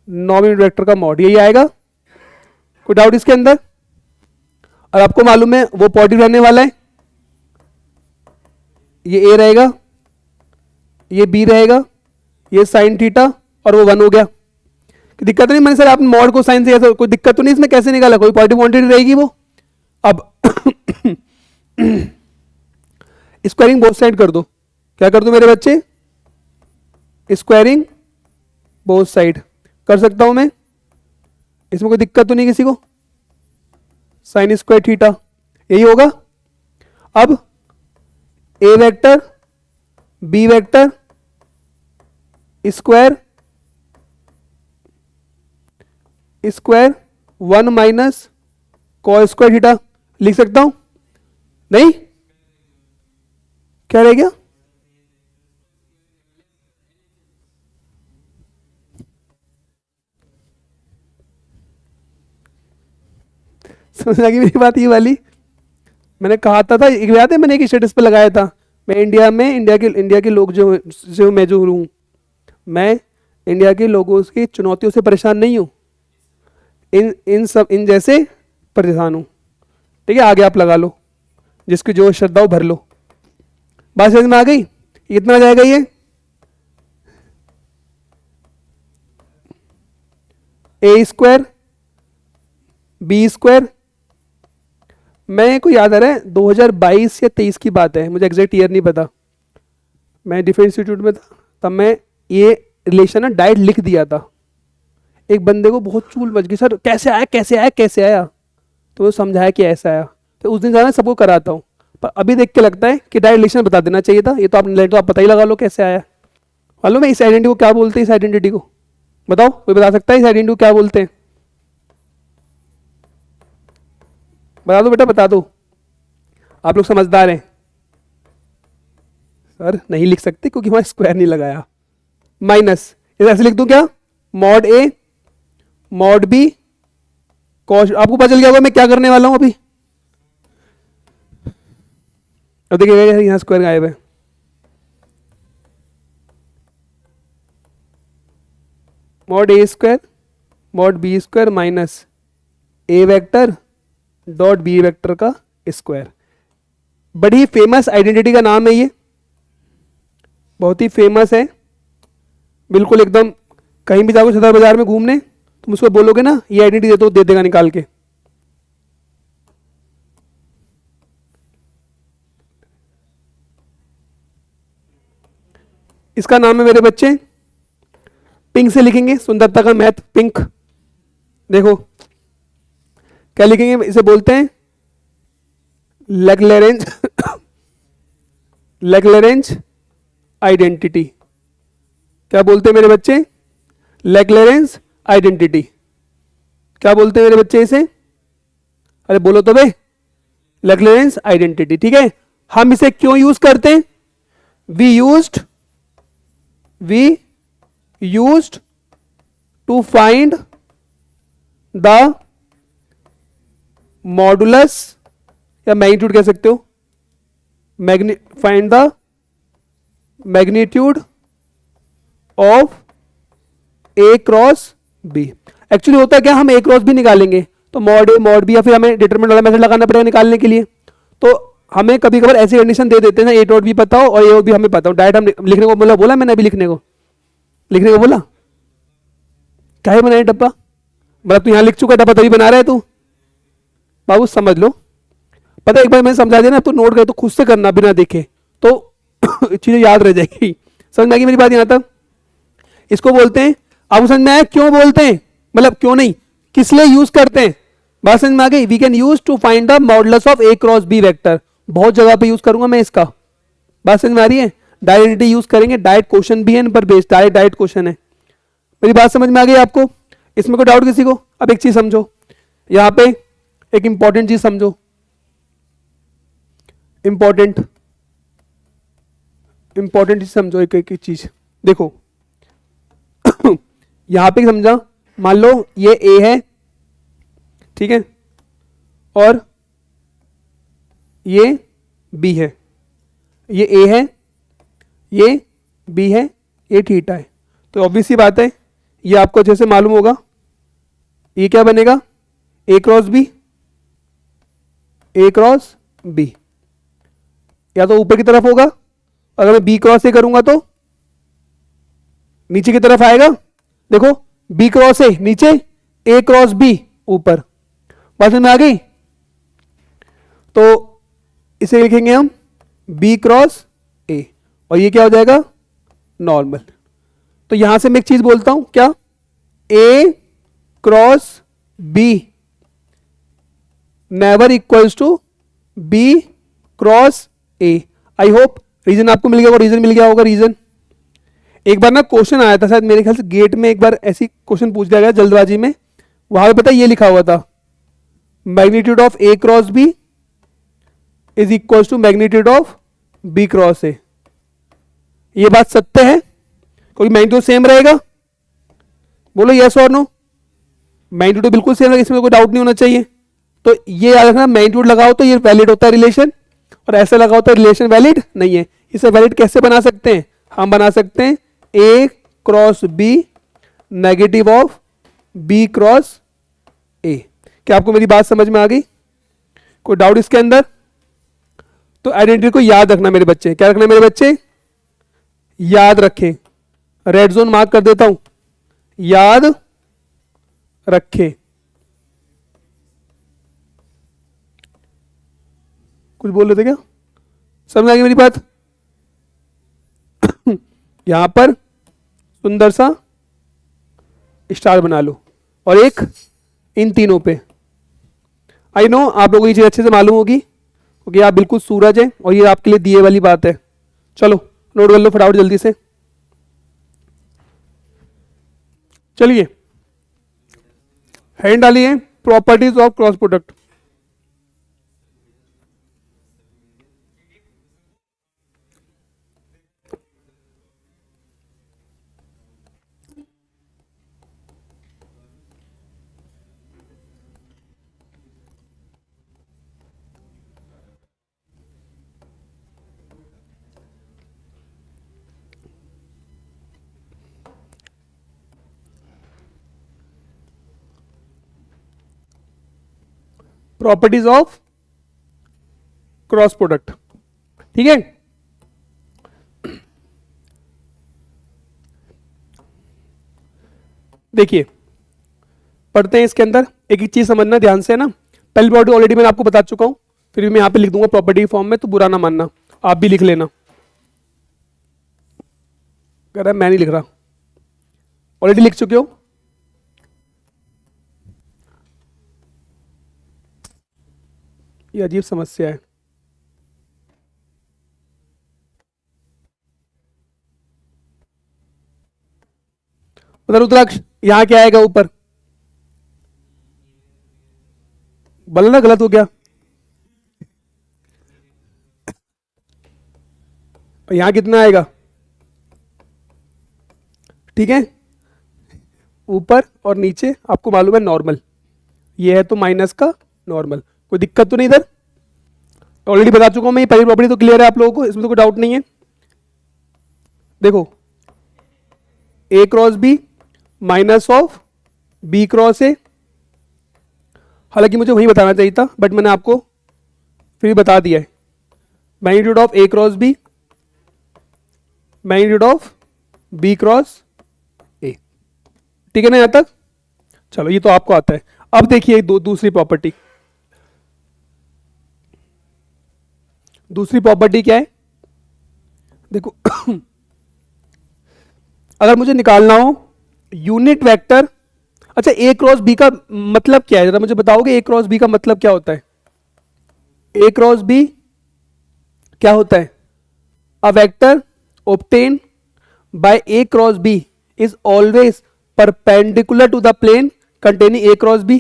non unit vector का मॉड, यही आएगा। कोई डाउट इसके अंदर? और आपको मालूम है वो पॉजिटिव रहने वाला है, ये ए रहेगा, ये बी रहेगा, ये साइन थीटा, और वो 1 हो गया। दिक्कत नहीं? मैंने सर आपने मॉड को साइन से ऐसा कोई दिक्कत तो नहीं इसमें, कैसे निकाला? कोई पॉजिटिव क्वांटिटी रहेगी वो। अब स्क्वायरिंग बोथ साइड कर दो। क्या कर दो मेरे बच्चे? स्क्वायरिंग बोथ साइड कर सकता हूं मैं, इसमें कोई दिक्कत तो नहीं किसी को? साइन स्क्वायर थीटा यही होगा। अब A vector B vector square 1 minus cos square theta लिख सकता हूं? नहीं, क्या रह गया? समझ लगी मेरी बात ये वाली? मैंने कहा था एक याद है, मैंने एक स्टेटस पे लगाया था, मैं इंडिया के लोग मैं जो हूँ, मैं इंडिया के लोगों की चुनौतियों से परेशान नहीं हूँ, इन जैसे परेशान हूँ। ठीक है, आगे आप लगा लो, जिसकी जो श्रद्धा हो भर लो। बात समझ में आ गई? कितना आ जाएगा ये? ए स्क्वायर बी स्क्वायर, मैं को याद आ रहा है 2022 या 23 की बात है, मुझे एग्जैक्ट ईयर नहीं पता, मैं डिफेंस इंस्टीट्यूट में था, तब मैं ये रिलेशन ना डायरेक्ट लिख दिया था। एक बंदे को बहुत चूल मच गई, सर कैसे आया कैसे आया कैसे आया, तो वो समझाया कि ऐसा आया, तो उस दिन जाना सबको कराता हूँ, पर अभी देख के लगता है कि डायरेक्ट रिलेशन बता देना चाहिए था। ये तो आपने तो आप पता ही लगा लो कैसे आया। मालूम है इस आइडेंटिटी को क्या बोलते हैं? इस आइडेंटिटी को बताओ, कोई बता सकता है इस आइडेंटिटी को क्या बोलते हैं? बता दो बेटा, बता दो, आप लोग समझदार हैं। सर नहीं लिख सकते क्योंकि वहां स्क्वायर नहीं लगाया। माइनस ऐसे लिख दूं क्या? Mod A mod B cos, आपको पता चल गया होगा मैं क्या करने वाला हूं अभी। अब देखिएगा यहां स्क्वायर गायब है, mod A square mod B square minus A vector dot B vector का स्क्वायर। बड़ी फेमस आइडेंटिटी का नाम है ये, बहुत ही फेमस है, बिल्कुल एकदम। कहीं भी जाओगे सदर बाजार में घूमने, तुम उसको बोलोगे ना ये आइडेंटिटी दे दो, दे देगा निकाल के। इसका नाम है मेरे बच्चे, पिंक से लिखेंगे, सुंदरता का मैथ पिंक। देखो क्या लिखेंगे, इसे बोलते हैं लेग्रेंज लेग्रेंज आइडेंटिटी। क्या बोलते हैं मेरे बच्चे? Lagrange identity. क्या बोलते हैं मेरे बच्चे इसे? अरे बोलो तो भाई, लेग्रेंज आइडेंटिटी। ठीक है, हम इसे क्यों यूज करते हैं? We used to find the modulus या मैग्नीट्यूड कह सकते हो, find the magnitude of A cross B. Actually होता है क्या, हम ए क्रॉस बी निकालेंगे तो मॉड ए मॉड बी, या फिर हमें डिटरमिनेंट वाला मेथड लगाना पड़ेगा निकालने के लिए। तो हमें कभी कभार ऐसी कंडीशन दे देते हैं ना, ए डॉट बी पता हो और ए बी हमें पता हो, डायरेक्ट हम लिखने को बोला मैंने अभी लिखने को बोला, क्या है बनाए डब्बा, मतलब तू यहां लिख चुका डब्बा तभी बना रहा है तू, बाबू समझ लो। पता एक बार मैंने समझा दिया ना, तो नोट कर तो खुद से करना बिना देखे, तो चीजें याद रह जाएगी। समझ में आ गई मेरी बात यहां तक? इसको बोलते हैं, आपको समझ में आया क्यों बोलते हैं, मतलब क्यों नहीं, किस लिए यूज करते हैं? बात समझ में आ गई? We can use to find the modulus of A cross B vector. बहुत जगह पे यूज करूंगा मैं इसका। बात समझ में आ रही है? डायरेक्ट यूज करेंगे, डायरेक्ट क्वेश्चन भी है इन पर बेस्ड, डायरेक्ट क्वेश्चन है। मेरी बात समझ में आ गई आपको? इसमें कोई डाउट किसी को? अब एक चीज समझो, यहां पे एक इंपॉर्टेंट चीज समझो, इंपॉर्टेंट चीज समझो, एक चीज देखो, यहां पे समझा, मान लो ये ए है, ठीक है, और ये बी है, ये ए है, ये बी है, ये थीटा है। तो ऑब्वियस सी बात है, ये आपको अच्छे से मालूम होगा, ये क्या बनेगा, ए क्रॉस बी, ए क्रॉस बी, या तो ऊपर की तरफ होगा, अगर मैं बी क्रॉस ए करूंगा तो नीचे की तरफ आएगा। देखो बी क्रॉस ए नीचे, ए क्रॉस बी ऊपर, बात में आ गई। तो इसे लिखेंगे हम बी क्रॉस ए, और ये क्या हो जाएगा, नॉर्मल। तो यहां से मैं एक चीज बोलता हूं, क्या, A cross B never equals to B cross A. I hope reason आपको मिल गया होगा, रीजन मिल गया होगा। रीजन एक बार ना क्वेश्चन आया था शायद, मेरे ख्याल से गेट में एक बार ऐसी क्वेश्चन पूछ दिया गया जल्दबाजी में, वहां पे पता ये लिखा हुआ था, magnitude of A cross B is equals to magnitude of B cross A. ये बात सत्य है, क्योंकि मैग्नीट्यूड सेम रहेगा, बोलो यस और नो। मैग्नीट्यूड तो बिल्कुल सेम रहेगा, इसमें कोई डाउट नहीं होना चाहिए। तो ये याद रखना, मैग्नीट्यूड लगाओ तो ये वैलिड होता है रिलेशन, और ऐसा लगाओ तो रिलेशन वैलिड नहीं है। इसे वैलिड कैसे बना सकते हैं, हम बना सकते हैं A cross B negative of B cross A. क्या आपको मेरी बात समझ में आ गई, कोई डाउट इसके अंदर? तो आइडेंटिटी को याद रखना मेरे बच्चे, क्या रखना मेरे बच्चे, याद रखें। रेड जोन मार्क कर देता हूं, याद रखें। कुछ बोल रहे थे क्या, समझ आ गई मेरी बात? यहां पर सुंदर सा स्टार बना लो, और एक इन तीनों पे। आई नो आप लोगों को ये चीज अच्छे से मालूम होगी, क्योंकि आप बिल्कुल सूरज है और ये आपके लिए दिए वाली बात है। चलो नोट कर लो फटाफट जल्दी से। चलिए हैंड डालिए, properties of cross product. Properties of cross product, ठीक है। देखिए पढ़ते हैं इसके अंदर, एक एक चीज समझना ध्यान से, है ना। पहली प्रॉपर्टी ऑलरेडी मैंने आपको बता चुका हूं, फिर भी मैं यहां पे लिख दूंगा प्रॉपर्टी फॉर्म में, तो बुरा ना मानना, आप भी लिख लेना। कह रहा है मैं नहीं लिख रहा, ऑलरेडी लिख चुके हो। ये अजीब समस्या है। उधर रुद्राक्ष, यहां क्या आएगा ऊपर, बोलना गलत हो गया, और यहां कितना आएगा, ठीक है। ऊपर और नीचे आपको मालूम है नॉर्मल, ये है तो माइनस का नॉर्मल, कोई दिक्कत तो नहीं इधर, ऑलरेडी बता चुका हूं मैं। ये पहली प्रॉपर्टी तो क्लियर है आप लोगों को, इसमें तो कोई डाउट नहीं है। देखो A cross B minus of B cross A, हालांकि मुझे वही बताना चाहिए था, बट मैंने आपको फिर बता दिया है। Magnitude of A cross B, magnitude of B cross A, ठीक है ना यहां तक? चलो ये तो आपको आता है। अब देखिए दूसरी प्रॉपर्टी। दूसरी प्रॉपर्टी क्या है, देखो अगर मुझे निकालना हो यूनिट वेक्टर, अच्छा ए क्रॉस बी का मतलब क्या है, जरा मुझे बताओगे ए क्रॉस बी का मतलब क्या होता है? ए क्रॉस बी क्या होता है? A vector obtained by A cross B is always perpendicular to the plane containing A cross B।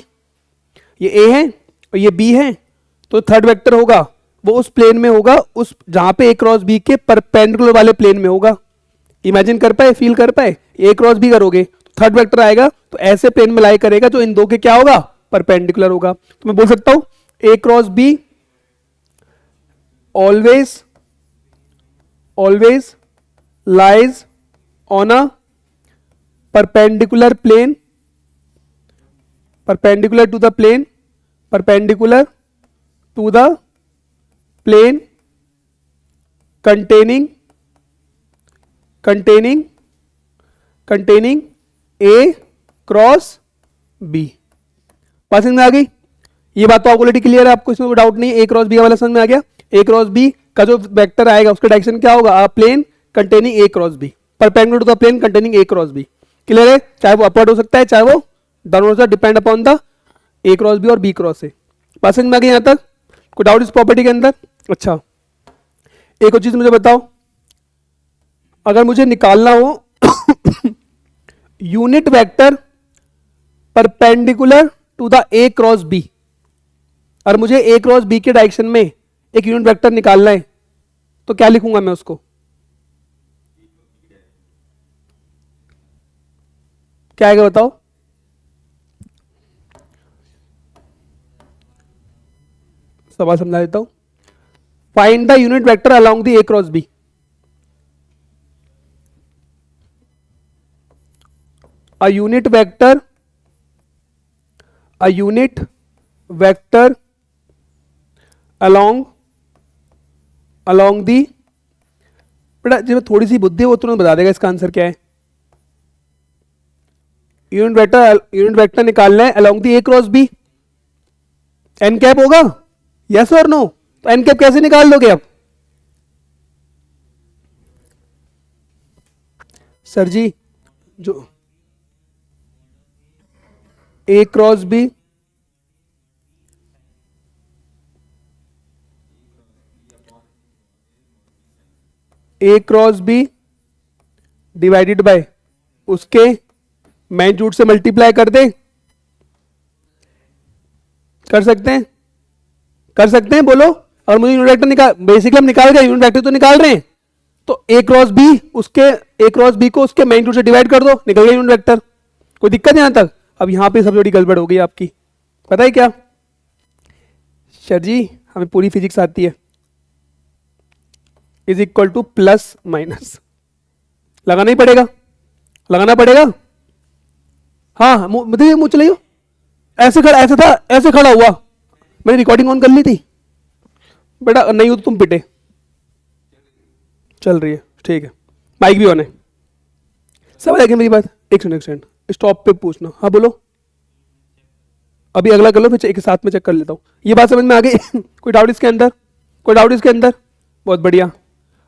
ये A है और ये B है, तो थर्ड वेक्टर होगा वो उस प्लेन में होगा, उस जहां पे A क्रॉस B के परपेंडिकुलर वाले प्लेन में होगा। इमेजिन कर पाए, फील कर पाए, A क्रॉस B करोगे थर्ड वेक्टर आएगा तो ऐसे प्लेन में लाई करेगा जो इन दो के क्या होगा, परपेंडिकुलर होगा। तो मैं बोल सकता हूं A cross B always lies on a perpendicular plane, perpendicular to the plane, perpendicular to the plane containing A cross B। Passing में आ गई ये बात, तो आपको ऑलरेडी क्लियर है, आपको इसमें कोई डाउट नहीं। ए क्रॉस बी का वाला समझ में आ गया। ए क्रॉस बी का जो वेक्टर आएगा उसका डायरेक्शन क्या होगा, plane containing A cross B, perpendicular to the plane containing A cross B. Clear है, चाहे वो अपवर्ड हो सकता है चाहे वो डाउनवर्ड हो, depend upon the A cross B और बी क्रॉस ए। पासिंग में आ गई यहां तक, कोई डाउट इस प्रॉपर्टी के अंदर? अच्छा, एक और चीज मुझे बताओ, अगर मुझे निकालना हो unit vector perpendicular to the A cross B, और मुझे ए क्रॉस बी के डायरेक्शन में एक यूनिट वेक्टर निकालना है, तो क्या लिखूंगा मैं उसको? क्या आएगा बताओ? सवाल समझा देता हूं। Find the unit vector along the A cross B. A unit vector along the, बेटा जब थोड़ी सी बुद्धि वो तुरंत बता देगा इसका आंसर क्या है। यूनिट वेक्टर निकालना है along the a cross b, N cap होगा, यस और नो? तो एन कैप कैसे निकाल दोगे आप? सर जी जो A cross B divided by उसके मैग्नीट्यूड से मल्टीप्लाई कर दे, कर सकते हैं बोलो। और मुझे यूनिट वेक्टर निकाल, बेसिकली हम निकाल गए, यूनिट वेक्टर तो निकाल रहे हैं, तो ए क्रॉस बी को उसके मैग्नीट्यूड से डिवाइड कर दो, निकल गया यूनिट वेक्टर। कोई दिक्कत यहां तक? अब यहां पे सबसे बड़ी गड़बड़ हो गई आपकी, पता है क्या सर जी? हमें पूरी फिजिक्स आती है, is equal two plus minus लगाना ही पड़ेगा, लगाना पड़ेगा। हाँ मुझे मुझ चलिए, ऐसे खड़ा हुआ, मैंने रिकॉर्डिंग ऑन कर ली थी बेटा, नहीं हो तो तुम पिटे। चल रही है, ठीक है, माइक भी ऑन है। सब आएगी मेरी बात? एक सेकंड स्टॉप पे पूछना। हाँ बोलो, अभी अगला कर लो, फिर एक साथ में चेक कर लेता हूँ। ये बात समझ में आ गई? कोई डाउट इसके अंदर? बहुत बढ़िया।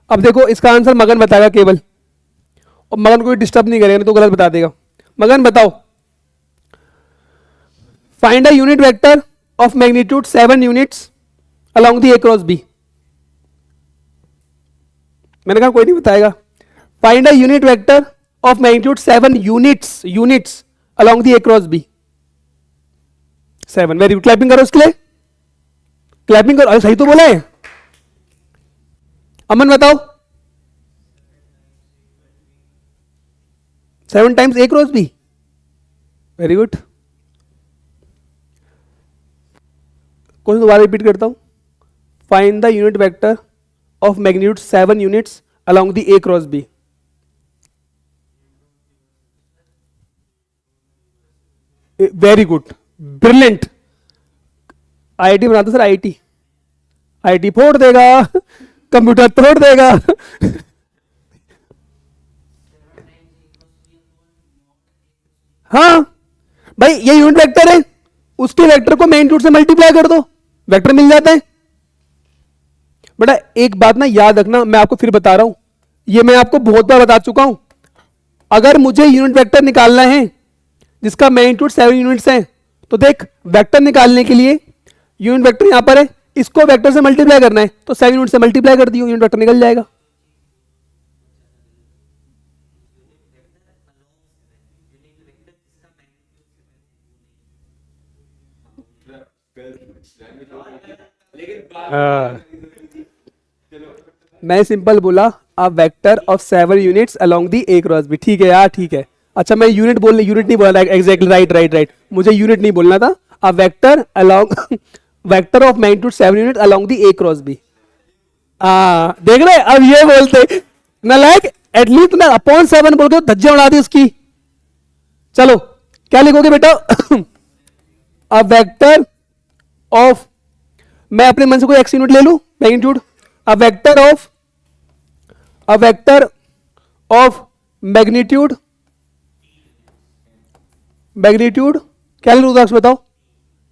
अब देखो इसका आंसर मगन बताएगा केवल, और मगन कोई डिस्टर्ब नहीं करेगा, नहीं तो गलत बता देगा। मगन बताओ, find a unit vector of magnitude 7 units along the A cross B. मैंने कहा कोई नहीं बताएगा। Find a unit vector of magnitude 7 units along the A cross B. 7, very good, clapping करो इसके लिए, क्लैपिंग करो। अरे सही तो बोला है। अमन बताओ, 7 times A cross B, very good. Question दोबारा रिपीट करता हूं, find the unit vector of magnitude 7 units along the A cross B. Very good, brilliant. IIT बनाता सर, आईआईटी फोड़ देगा, कंप्यूटर तोड़ देगा। हाँ भाई, ये यूनिट वेक्टर है, उसके वेक्टर को मैग्नीट्यूड से मल्टीप्लाई कर दो, वेक्टर मिल जाता है। बेटा एक बात ना याद रखना, मैं आपको फिर बता रहा हूं, ये मैं आपको बहुत बार बता चुका हूं। अगर मुझे यूनिट वेक्टर निकालना है जिसका मैग्नीट्यूड 7 यूनिट्स है, तो देख वेक्टर निकालने के लिए यूनिट वेक्टर यहां पर है, इसको वेक्टर से मल्टीप्लाई करना है, तो 7 यूनिट से मल्टीप्लाई कर दियो, यूनिट वेक्टर निकल जाएगा। मैं सिंपल बोला, a vector of 7 units along the A cross B. ठीक है यार, ठीक है, अच्छा मैं यूनिट यूनिट नहीं बोला, एग्जैक्टली राइट राइट राइट, मुझे यूनिट नहीं बोलना था। A vector along vector of magnitude 7 unit along the A cross B. देख रहे अब ये बोलते ना लाइक एटलीस्ट ना अपॉन 7 बोल के धज्जे उड़ा दी उसकी। चलो क्या लिखोगे बेटा? अ वेक्टर ऑफ, मैं अपने मन से कोई एक्स यूनिट ले लूं magnitude, a vector of magnitude क्या ले लूं रुद्राक्ष बताओ?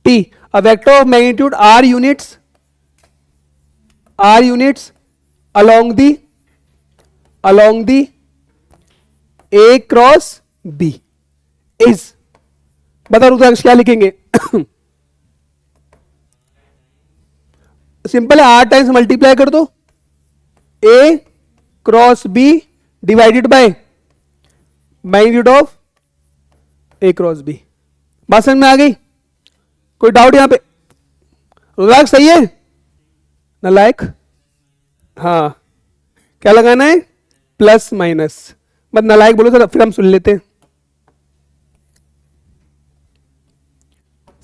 T. A vector of magnitude R units along the A cross B is, बता रुद्राक्ष क्या लिखेंगे? सिंपल है, आर टाइम्स मल्टीप्लाई कर दो A cross B divided by magnitude of A cross B। बात समझ में आ गई? कोई डाउट यहां पे? रुद्राक्ष सही है नालायक? हाँ, क्या लगाना है? Plus minus. बस नालायक बोलो तो फिर हम सुन लेते हैं।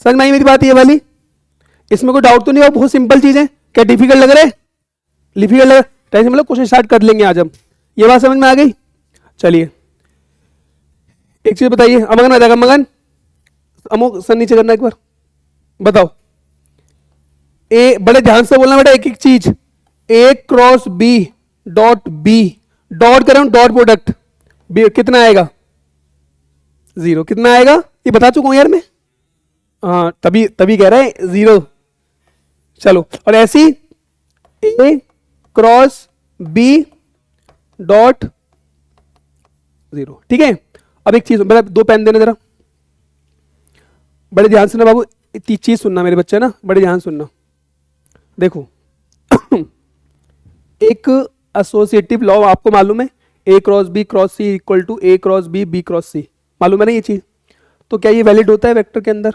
समझ में आई मेरी बात ये वाली? इसमें कोई डाउट तो नहीं? और बहुत सिंपल चीज है, क्या डिफिकल्ट लग रहा है? डिफिकल्ट लग रहा है मतलब क्वेश्चन स्टार्ट कर लेंगे आज हम। ये बात समझ में आ गई? चलिए एक चीज बताइए, अमगन बताएगा। मगन अमोक सर नीचे करना एक बार, बताओ। ए बड़े ध्यान से बोलना बेटा, एक एक चीज। A cross B dot B, dot कर रहा हूं, डॉट प्रोडक्ट कितना आएगा? 0। कितना आएगा ये बता चुका हूं यार मैं। हाँ तभी कह रहा है 0। चलो, और ऐसी ए क्रॉस बी डॉट 0, ठीक है। अब एक चीज, मेरा 2 पेन देना जरा, बड़े ध्यान से ना बाबू, चीज सुनना मेरे बच्चे ना, बड़े ध्यान सुनना। देखो एक एसोसिएटिव लॉ आपको मालूम है, A cross C equal to A cross B cross C, मालूम है ना ये चीज? तो क्या ये वैलिड होता है वेक्टर के अंदर?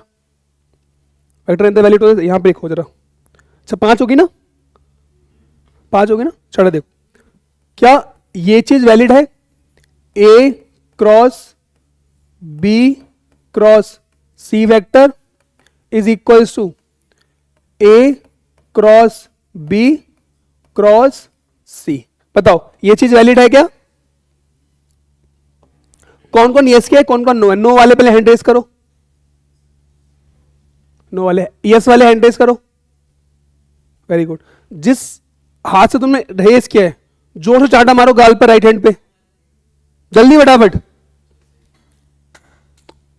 वेक्टर के अंदर वैलिड होता है? यहां पे देखो जरा। अच्छा 5 होगी ना? 5 होगी ना? चलो देखो, क्या ये चीज वैलिड है? A cross B cross C vector is equals to A cross B cross C. बताओ ये चीज वैलिड है क्या? कौन कौन यस किया है, कौन कौन नो है? नो वाले पहले हैंड रेस करो, नो वाले। यस वाले हैंड रेस करो, वेरी गुड। जिस हाथ से तुमने रेस किया है जोर से चाटा मारो गाल पर, राइट हैंड पे, जल्दी फटाफट।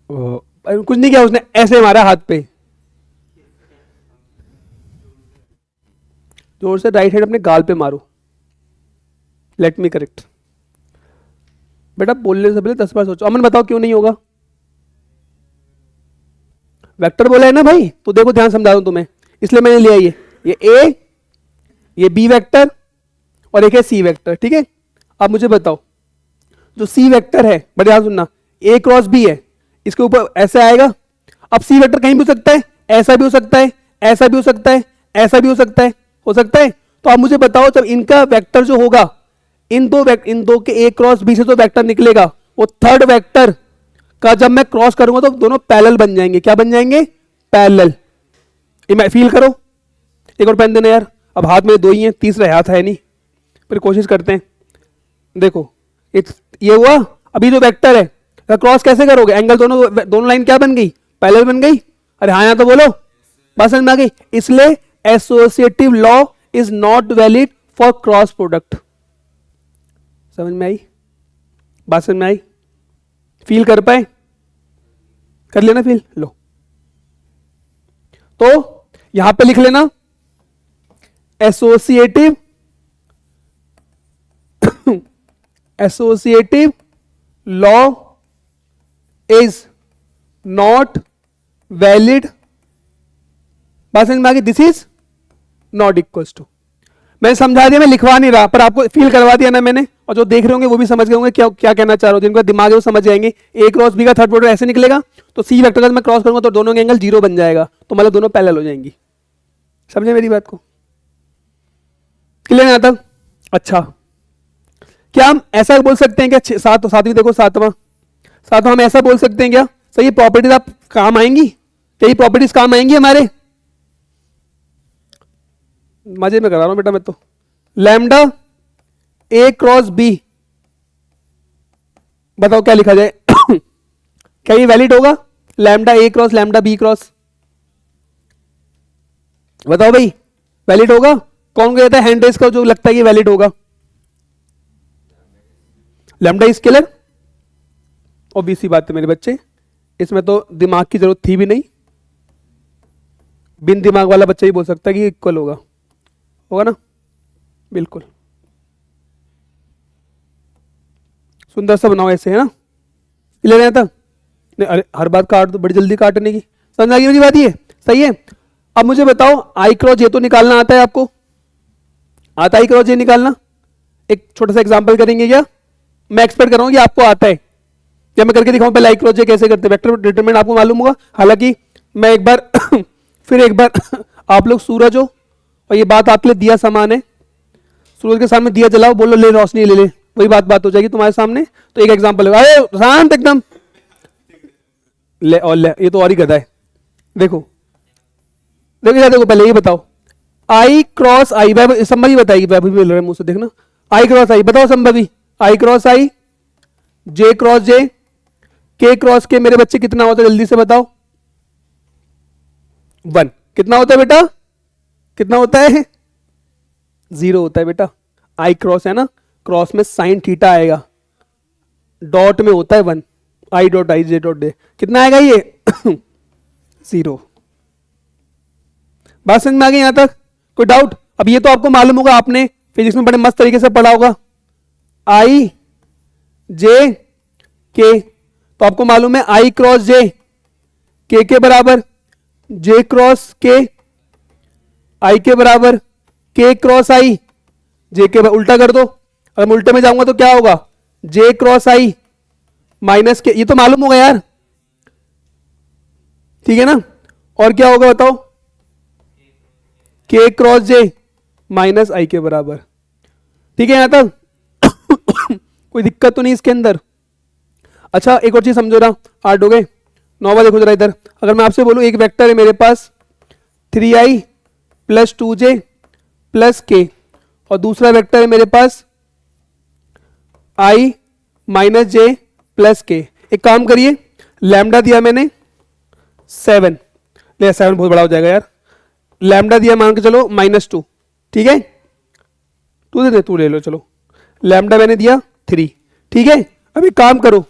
कुछ नहीं किया उसने, ऐसे मारा हाथ पे, जोर से राइट हैंड अपने गाल पे मारो। Let me correct. बेटा बोलने से पहले 10 बार सोचो। अमन बताओ क्यों नहीं होगा? वेक्टर बोला है ना भाई, तो देखो ध्यान समझा दूं तुम्हें, इसलिए मैंने लिया ये ए, ये बी वेक्टर और एक है सी वेक्टर, ठीक है। अब मुझे बताओ, जो सी वेक्टर है, बड़े ध्यान सुनना, ए क्रॉस बी है, इसके ऊपर ऐसे आएगा। अब सी वेक्टर कहीं भी हो सकता है, ऐसा भी हो सकता है, ऐसा भी हो सकता है, ऐसा भी हो सकता है, हो सकता है। तो आप मुझे बताओ, जब इनका वेक्टर जो होगा, इन दो के ए क्रॉस बी से जो वेक्टर निकलेगा, वो थर्ड वेक्टर का जब मैं क्रॉस करूंगा तो दोनों पैरेलल बन जाएंगे। क्या बन जाएंगे? पैरेलल। फील करो। एक और पेन देना यार, अब हाथ में 2 ही हैं, तीसरा हाथ है नहीं, फिर कोशिश करते हैं। देखो ये हुआ, अभी जो वेक्टर है क्रॉस कैसे करोगे? एंगल दोनों लाइन क्या बन गई? पैरेलल बन गई। अरे हाँ यहाँ तो बोलो, बात समझ में आ गई? इसलिए associative law is not valid for cross product. समझ में आई? बात समझ में आई? फील कर पाए? कर लेना फील। लो तो यहां पे लिख लेना, associative law is not valid. बात समझ में आ गई? This is not equals to, मैंने समझा दिया, मैं लिखवा नहीं रहा, पर आपको फील करवा दिया ना मैंने। और जो देख रहे होंगे वो भी समझ गए होंगे क्या क्या कहना चाह रहा हूं, जिनका दिमाग है वो समझ जाएंगे। ए क्रॉस बी का थर्ड प्रोडक्ट ऐसे निकलेगा, तो सी वेक्टर का मैं क्रॉस करूंगा तो दोनों के एंगल 0 बन जाएगा, तो मतलब दोनों पैरेलल हो जाएंगी। समझे मेरी बात को? क्लियर है यहां तक? अच्छा, क्या हम ऐसा बोल सकते हैं कि सातवीं देखो, साथ हम ऐसा बोल सकते हैं क्या, सही प्रॉपर्टीज आप काम आएंगी, क्या ये प्रॉपर्टीज काम आएंगी हमारे? मजे में करा रहा हूं बेटा मैं तो। लैम्डा ए क्रॉस बी, बताओ क्या लिखा जाए? क्या ये वैलिड होगा? लैम्डा ए क्रॉस लैम्डा बी क्रॉस, बताओ भाई वैलिड होगा? कौन कहता है हैंड रेस का जो लगता है कि वैलिड होगा? लैम्डा स्केलर, और बीसी बात है मेरे बच्चे, इसमें तो दिमाग की जरूरत थी भी नहीं, बिन दिमाग वाला बच्चा ही बोल सकता है कि इक्वल होगा, होगा ना? बिल्कुल सुंदर सा बनाओ ऐसे, है ना? ले रहे था नहीं, अरे हर बात काट दो, बड़ी जल्दी काटने की, समझ आ गई मेरी बात? ये सही है। अब मुझे बताओ आई क्रॉस जे तो निकालना आता है आपको? आता है क्रॉस जे निकालना? एक छोटा सा एग्जांपल करेंगे क्या? मैं एक्सपेक्ट कर रहा हूं कि आपको आता है, क्या मैं करके दिखाऊं पहले आई क्रॉस जे कैसे करते हैं? वेक्टर डिटरमिनेंट आपको मालूम होगा, हालांकि मैं एक बार फिर एक बार आप लोग सूरज हो और ये बात आपके लिए दिया समान है, सूरज के सामने दिया जलाओ, बोलो ले रोशनी ले ले, वही बात हो जाएगी तुम्हारे सामने। तो एक एग्जांपल है, अरे शांत एकदम, ले और ले, ये तो और ही गधा है। देखो देखो देखो पहले ये बताओ, आई क्रॉस आई, संभवी बताएगी, वैभवी मिल रहा है मुझसे, देखना आई क्रॉस आई, बताओ संभवी, आई क्रॉस आई, जे क्रॉस जे, के क्रॉस के मेरे बच्चे कितना होता है जल्दी से बताओ? 1। कितना होता है बेटा? कितना होता है? 0 होता है बेटा। आई क्रॉस है ना, क्रॉस में साइन थीटा आएगा, डॉट में होता है 1, I dot I J dot day, कितना आएगा ये? 0। बात समझ में आ गई यहां तक? कोई डाउट? अब ये तो आपको मालूम होगा, आपने फिजिक्स में बड़े मस्त तरीके से पढ़ा होगा, आई जे के, तो आपको मालूम है आई क्रॉस जे के बराबर जे क्रॉस के, आई के बराबर के क्रॉस आई, जे के उल्टा कर दो, अगर मैं उल्टे में जाऊंगा तो क्या होगा? जे क्रॉस आई माइनस के, ये तो मालूम होगा यार, ठीक है ना? और क्या होगा बताओ? के क्रॉस जे माइनस आई के बराबर, ठीक है यहां तक? कोई दिक्कत तो नहीं इसके अंदर? अच्छा एक और चीज समझो ना, 8 हो गए, 9 देखो जरा इधर, अगर मैं आपसे बोलूं एक वेक्टर है मेरे पास 3i + 2j + k, और दूसरा वेक्टर है मेरे पास i - j + k, एक काम करिए, लैम्डा दिया मैंने 7, ले 7 बहुत बड़ा हो जाएगा यार, लैम्डा दिया मान के चलो -2, ठीक है? तू ले लो, चलो लैम्डा मैंने दिया 3, ठीक है? अब एक काम करो,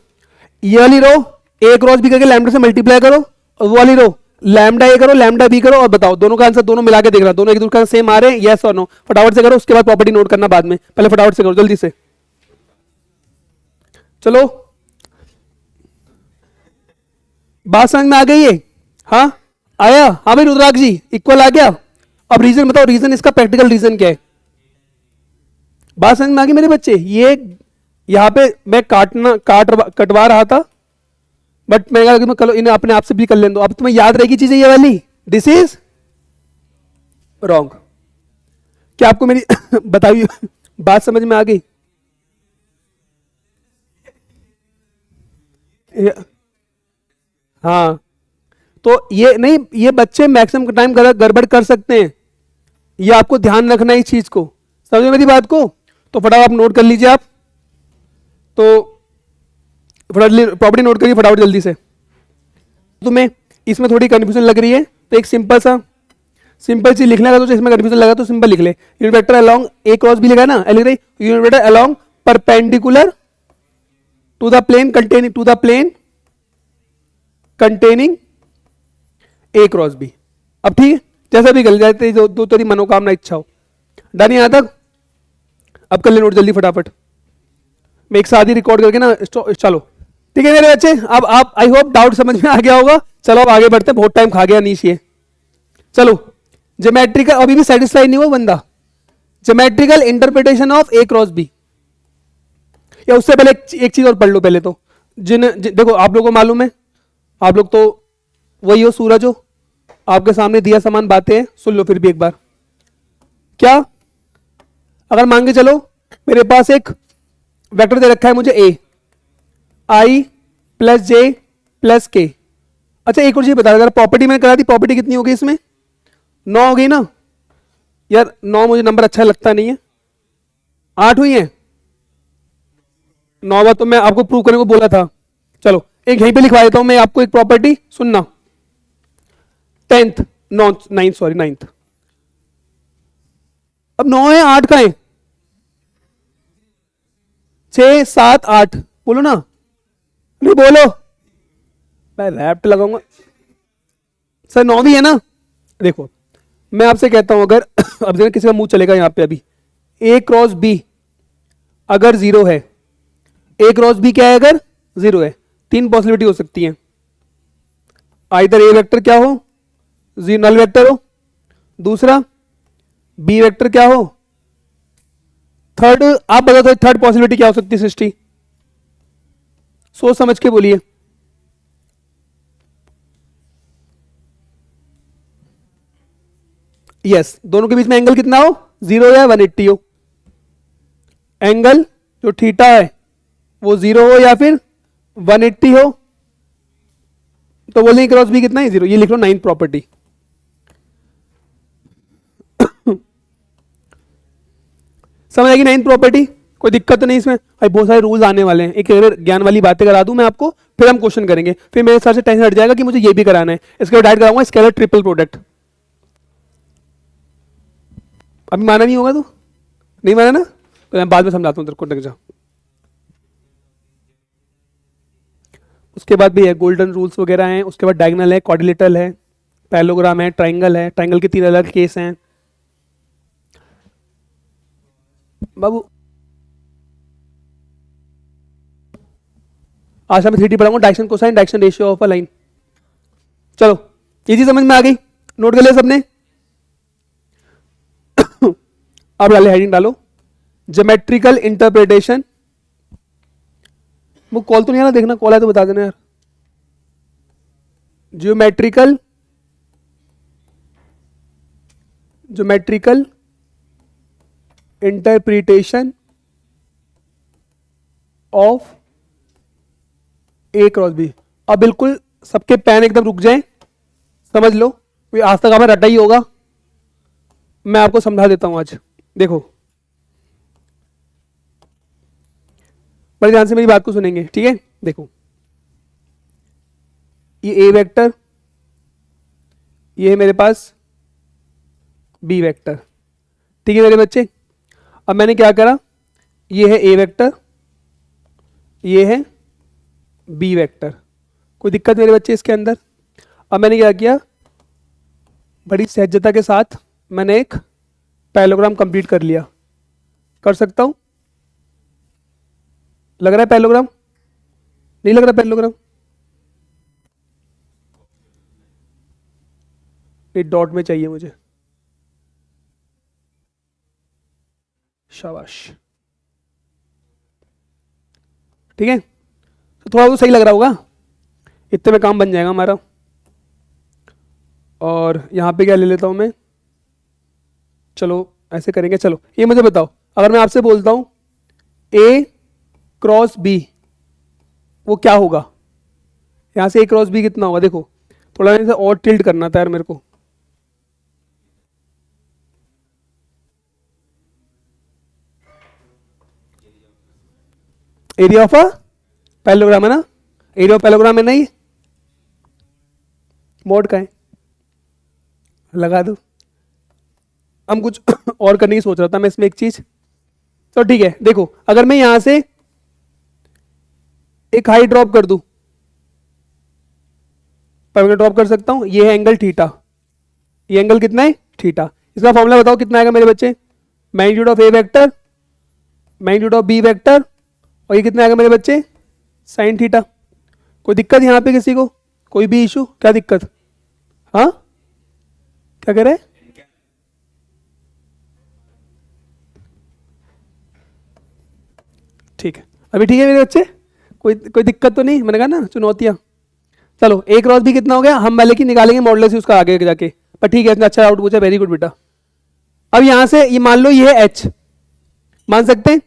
ये वाली रो ए क्रॉस बी करके लैम्डा से मल्टीप्लाई करो, और वो वाली रो लैम्डा ए करो लैम्डा बी करो, और बताओ दोनों का आंसर, दोनों मिला के देख रहा, दोनों एक दूसरे का सेम आ रहे हैं, यस और नो? फटाफट से करो, उसके बाद प्रॉपर्टी नोट करना बाद में, पहले फटाफट से करो जल्दी से, चलो। बात समझ में आ गई है? हाँ आया? हाँ भाई रुद्राक्ष जी, इक्वल आ गया? अब रीजन बताओ, रीजन इसका प्रैक्टिकल रीजन क्या है? बात समझ में आ गई मेरे बच्चे? ये यहां पे मैं कटवा रहा था, बट मैं कहा कि मैं कल इन्हें अपने आप से भी कर लें दो, अब तुम्हें याद रहेगी चीजें ये वाली, दिस इज रॉन्ग। क्या आपको मेरी बताई बात समझ में आ गई? हाँ, तो ये नहीं, ये बच्चे मैक्सिमम टाइम गड़बड़ कर सकते हैं, ये आपको ध्यान रखना है इस चीज को, समझे मेरी बात को? तो फटाफट आप नोट कर लीजिए, आप तो फटाफट प्रॉपर्टी नोट करिए फटाफट जल्दी से। तुम्हें इसमें थोड़ी कंफ्यूजन लग रही है तो एक सिंपल चीज लिखने का, तो इसमें कंफ्यूजन लगा तो सिंपल लिख ले, unit vector along A cross B लिखा है ना, लिख रही unit vector along perpendicular to the plane containing A cross B. अब ठीक है, जैसा भी कर जाते दो तेरी मनोकामना इच्छा हो, डन यहां तक? अब कर ले नोट जल्दी फटाफट, मैं एक साथ ही रिकॉर्ड करके ना, चलो ठीक है मेरे बच्चे, अब आप आई होप डाउट समझ में आ गया होगा। चलो अब आगे बढ़ते, बहुत टाइम खा गया नीच ये। चलो ज्योमेट्रिकल, अभी भी सेटिस्फाई नहीं हुआ बंदा, geometrical interpretation of A cross B, या उससे पहले एक चीज और पढ़ लो पहले तो, देखो आप लोगों को मालूम है, आप लोग तो वही हो, सूरज हो, आपके सामने दिया समान बातें हैं, सुन लो फिर भी एक बार। क्या अगर मान के चलो मेरे पास एक वेक्टर दे रखा है मुझे ए, आई प्लस जे प्लस के। अच्छा एक और चीज बता, अगर प्रॉपर्टी मैंने करा दी, प्रॉपर्टी कितनी होगी इसमें? 9 हो गई ना यार, 9 मुझे नंबर अच्छा लगता नहीं है, 8 हुई है। 9 बार तो मैं आपको प्रूव करने को बोला था। चलो एक यहीं पे लिखवा देता हूं मैं आपको एक प्रॉपर्टी, सुनना। 10th, non 9th, sorry 9th। अब 9 है, 8 का है, 6 7 8, बोलो ना, नहीं बोलो, मैं रैप्ट लगाऊंगा सर। 9 भी है ना? देखो मैं आपसे कहता हूं, अगर अब देखना किसी का मुंह चलेगा यहां पे अभी, ए क्रॉस बी अगर 0 है, ए क्रॉस बी क्या है अगर 0 है, 3 पॉसिबिलिटी हो सकती हैं। आइदर ए वेक्टर क्या हो, नल वेक्टर हो, दूसरा बी वेक्टर क्या हो, थर्ड आप बता दो थर्ड पॉसिबिलिटी क्या हो सकती है सृष्टि, सोच समझ के बोलिए। यस, दोनों के बीच में एंगल कितना हो, 0 या 180 हो। एंगल जो थीटा है वो 0 हो या फिर 180 हो, तो बोलेंगे क्रॉस बी कितना है, 0। ये लिख लो 9th प्रॉपर्टी। समझ आएगी 9th प्रॉपर्टी, कोई दिक्कत तो नहीं इसमें भाई, बहुत सारे रूल्स आने वाले हैं। एक अगर ज्ञान वाली बातें करा दूं मैं आपको, फिर हम क्वेश्चन करेंगे, फिर मेरे हिसाब से टेंशन हट जाएगा कि मुझे ये भी कराना है। इसके बाद डायरेक्ट कराऊंगा स्केलर ट्रिपल प्रोडक्ट। अभी माना नहीं होगा तो नहीं माना ना, तो मैं बाद में समझाता हूँ तेरे को, जा। उसके बाद भी है गोल्डन रूल्स वगैरह हैं, उसके बाद डायगोनल है, क्वाड्रिलेटरल है, पैरेललोग्राम है, ट्राइंगल है। ट्राइंगल के 3 अलग केस हैं बाबू। आज मैं 3D पढ़ाऊंगा, direction cosine, direction ratio of a line. चलो ये चीज समझ में आ गई, नोट कर लिया सबने? अब डाले हेडिंग डालो, ज्योमेट्रिकल इंटरप्रिटेशन। वो कॉल तो नहीं आ रहा, देखना कॉल है तो बता देना यार। Geometrical interpretation of A cross B. अब बिल्कुल सबके पेन एकदम रुक जाएं, समझ लो, कोई आज तक हमें रटा ही होगा, मैं आपको समझा देता हूं आज। देखो बड़े ध्यान से मेरी बात को सुनेंगे, ठीक है? देखो ये ए वेक्टर, ये है मेरे पास बी वेक्टर, ठीक है मेरे बच्चे? अब मैंने क्या करा, ये है ए वेक्टर, ये है बी वेक्टर, कोई दिक्कत मेरे बच्चे इसके अंदर? अब मैंने क्या किया, बड़ी सहजता के साथ मैंने एक पैरेललोग्राम कंप्लीट कर लिया। कर सकता हूं? लग रहा है पैरेललोग्राम? नहीं लग रहा पैरेललोग्राम? एक डॉट में चाहिए मुझे, शाबाश, ठीक है? तो थोड़ा वो सही लग रहा होगा, इतने में काम बन जाएगा हमारा। और यहां पे क्या ले लेता हूं मैं, चलो ऐसे करेंगे। चलो ये मुझे बताओ, अगर मैं आपसे बोलता हूं ए क्रॉस बी, वो क्या होगा? यहां से ए क्रॉस बी कितना होगा? देखो थोड़ा इसे और टिल्ट करना था यार मेरे को। एरिया ऑफ अ पैरेललोग्राम है ना, एरिया ऑफ पैरेललोग्राम है ना, ये मोड का है, लगा दो। हम कुछ और करने की सोच रहा था मैं इसमें एक चीज, तो ठीक है। देखो अगर मैं यहां से एक हाइट ड्रॉप कर दूं, पर मैं ड्रॉप कर सकता हूं, ये है एंगल थीटा, ये एंगल कितना है, थीटा। इसका फॉर्मूला बताओ कितना आएगा मेरे बच्चे, magnitude of A vector, magnitude of B vector, और ये कितना आएगा मेरे बच्चे, साइन थीटा। कोई दिक्कत यहां पे किसी को, कोई भी इशू? क्या दिक्कत? हाँ क्या कह रहे हैं? ठीक है, अभी ठीक है मेरे बच्चे, कोई दिक्कत तो नहीं? मैंने कहा ना चुनौतियां। चलो ए क्रॉस बी कितना हो गया, हम वाले की निकालेंगे मॉडल से उसका आगे जाके, पर ठीक है इतना अच्छा डाउट पूछा, वेरी गुड बेटा। अब यहां से ये मान लो ये है एच, मान सकते हैं?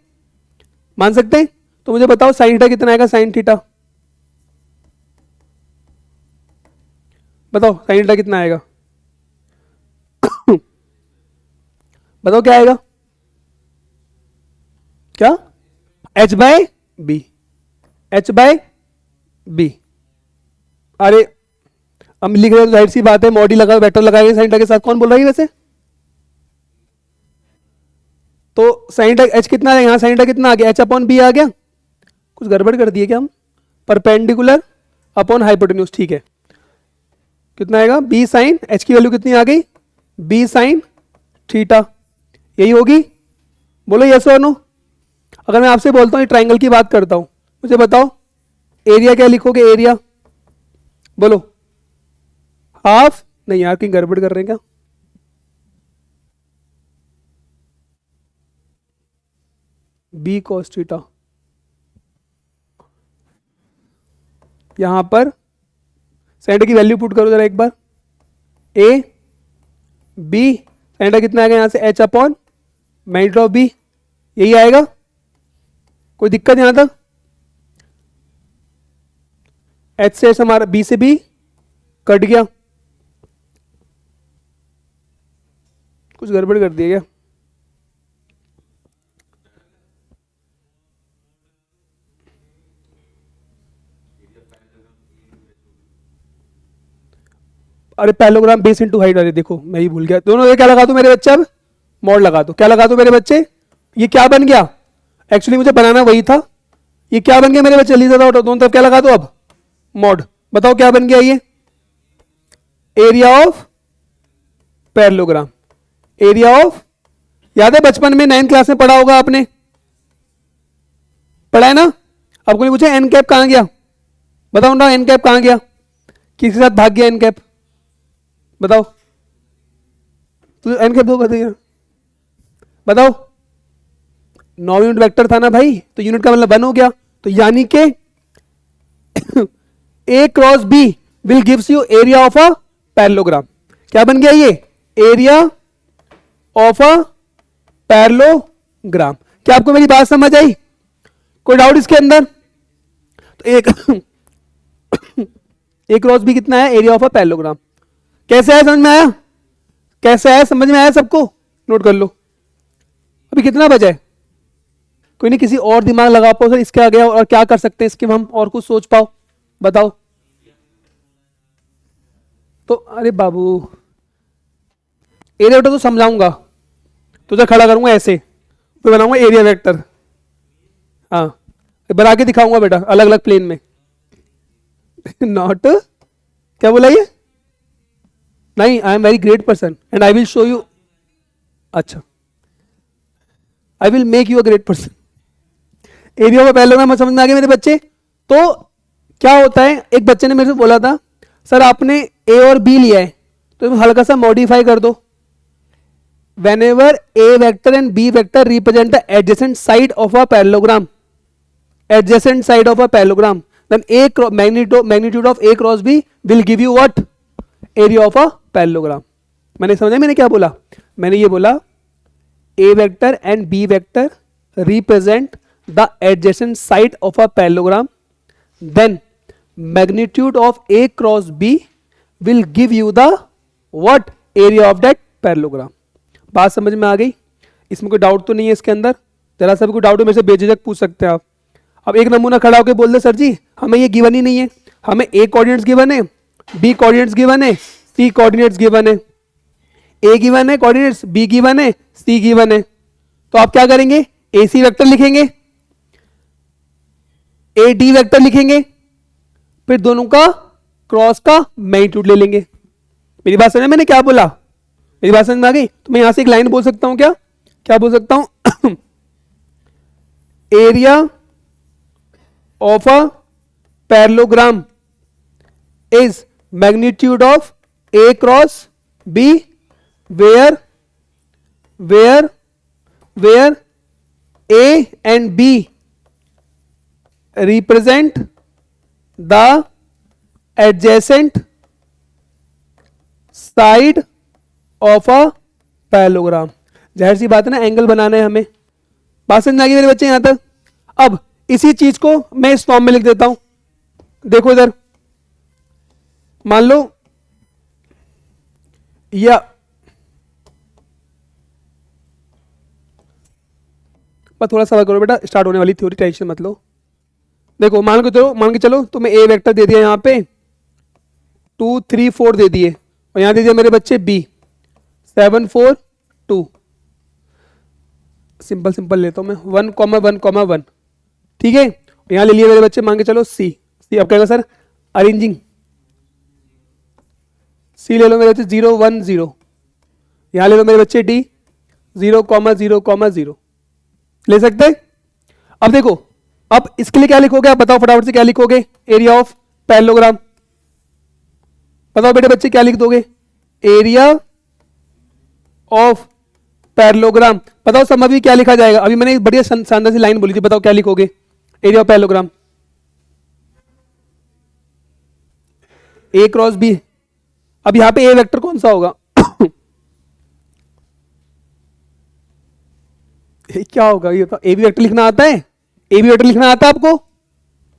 मान सकते हैं? तो मुझे बताओ साइन थीटा कितना आएगा, साइन थीटा बताओ साइन थीटा कितना आएगा? बताओ क्या आएगा? क्या? h by B, h by B. अरे हम लिख रहे हैं तो जाहिर सी बात है मॉड ही लगा, वेक्टर लगाएंगे साइन थीटा के साथ। कौन बोल रहा है वैसे? तो साइन थीटा h कितना है यहाँ, साइन थीटा कितना आ गया? h अपॉन बी आ गया। कुछ गड़बड़ कर दिए क्या हम? परपेंडिकुलर अपॉन हाइपोटेन्यूज, ठीक है। कितना आएगा? बी साइन, h की वैल्यू कितनी आ गई? बी साइन थीटा, यही होगी। बोलो यस और नो। अगर मैं आपसे बोलता हूँ ये ट्राइंगल की बात करता हूं, मुझे बताओ एरिया क्या लिखोगे? एरिया बोलो। हाफ नहीं यार, कहीं गड़बड़ कर रहे हैं क्या? बी कॉस थीटा, यहां पर साइन थीटा की वैल्यू पुट करो जरा एक बार। ए बी साइन थीटा कितना आएगा यहां से? h upon magnitude of B, यही आएगा। कोई दिक्कत यहां तक? h से h हमारा b से b कट गया। कुछ गड़बड़ कर दिया क्या? अरे पैरेललोग्राम बेस इनटू हाइट, अरे देखो मैं ही भूल गया। दोनों ये क्या लगा दो मेरे बच्चे? अब मॉड लगा दो। क्या लगा दो मेरे बच्चे? ये क्या बन गया? एक्चुअली मुझे बनाना वही था। ये क्या बन गया मेरे बच्चे? जल्दी से दोनों तरफ क्या लगा दो अब? मॉड। बताओ क्या बन गया ये? Area of parallelogram. Area of, याद है बचपन में 9th क्लास में पढ़ा होगा आपने, पढ़ा है ना? आपको नहीं पूछा एन कैप कहां गया? बताओ ना एन कैप कहां गया? किसके साथ भाग गया एन कैप? बताओ। तू एन कैप दो कर दिया। बताओ। 9 यूनिट वेक्टर था ना भाई, तो यूनिट का मतलब 1 हो गया। तो यानी कि A cross B will gives you area of a parallelogram. क्या बन गया ये? Area of a parallelogram. क्या आपको मेरी बात समझ आई? कोई डाउट इसके अंदर? तो एक ए क्रॉस बी कितना है? Area of a parallelogram. कैसे आया? समझ में आया? कैसे आया? समझ में आया सबको? नोट कर लो। अभी कितना बचा है? कोई नहीं, किसी और दिमाग लगा पाओ सर इसके आगे और क्या कर सकते हैं इसके हम, और कुछ सोच पाओ, बताओ। तो अरे बाबू एरिया वेक्टर तो समझाऊंगा, तुझे खड़ा करूंगा ऐसे, तो बनाऊंगा एरिया वेक्टर। हाँ बना के दिखाऊंगा बेटा अलग अलग प्लेन में। नॉट क्या बोला ये? नहीं, I am very great person and I will show you. अच्छा, I will make you a great person. Area of parallelogram समझ में आ गया मेरे बच्चे? तो क्या होता है, एक बच्चे ने मेरे से बोला था सर आपने ए और बी लिया है तो हल्का सा मॉडिफाई कर दो। whenever a vector and b vector represent the adjacent side of a parallelogram, adjacent side of a parallelogram, then a magnitude of a cross b will give you what? area of a parallelogram। मैंने समझा मैंने क्या बोला? मैंने ये बोला a vector and b vector represent the adjacent side of a parallelogram, then magnitude of a cross b will give you the what? area of that parallelogram। बात समझ में आ गई? इसमें कोई डाउट तो नहीं है इसके अंदर? जरा सा भी कोई डाउट है मेरे से बेझिझक पूछ सकते हैं आप। अब एक नमूना खड़ा होकर बोल दे सर जी हमें ये गिवन ही नहीं है, हमें ए कोऑर्डिनेट्स गिवन है, बी कोऑर्डिनेट्स गिवन है, सी कोऑर्डिनेट्स गिवन है। ए गिवन है कोऑर्डिनेट्स, बी गिवन है, सी गिवन है। तो आप क्या करेंगे? ए सी वेक्टर लिखेंगे, ए डी वेक्टर लिखेंगे, फिर दोनों का क्रॉस का मैग्नीट्यूड ले लेंगे। मेरी बात समझ, मैंने क्या बोला? मेरी बात समझ में आ गई? तो मैं यहां से एक लाइन बोल सकता हूं, क्या क्या बोल सकता हूं? Area of a parallelogram is magnitude of A cross B where A and B represent the adjacent side of a parallelogram. जाहिर सी बात है ना, एंगल बनाना है हमें। बात समझ में आ गई मेरे बच्चे यहां तक? अब इसी चीज को मैं इस फॉर्म में लिख देता हूं। देखो इधर, मान लो या बस थोड़ा सा करो बेटा, स्टार्ट होने वाली थ्योरी, टेंशन मत लो। देखो मान के चलो तुम्हें ए वेक्टर दे दिया यहाँ पे 2 3 4 दे दिए, और यहाँ दे दिया मेरे बच्चे बी 7 4 2। सिंपल सिंपल लेता हूँ मैं 1,1,1, ठीक है। यहाँ ले लिए मेरे बच्चे मान के चलो सी। अब कहेगा सर अरेंजिंग, सी ले लो मेरे बच्चे 0 1 0। यहाँ ले लो मेरे बच्चे डी 0,0,0 ले सकते हैं। अब देखो, अब इसके लिए क्या लिखोगे आप बताओ फटाफट से, क्या लिखोगे? Area of parallelogram. बताओ बेटे बच्चे क्या लिख दोगे? Area of parallelogram. बताओ सब अभी क्या लिखा जाएगा? अभी मैंने एक बढ़िया शानदार सी लाइन बोली थी, बताओ क्या लिखोगे? Area of parallelogram A cross B. अब यहां पे ए वेक्टर कौन सा होगा? क्या होगा ये? तो ए बी वेक्टर लिखना आता है? ए बी वेक्टर लिखना आता है आपको?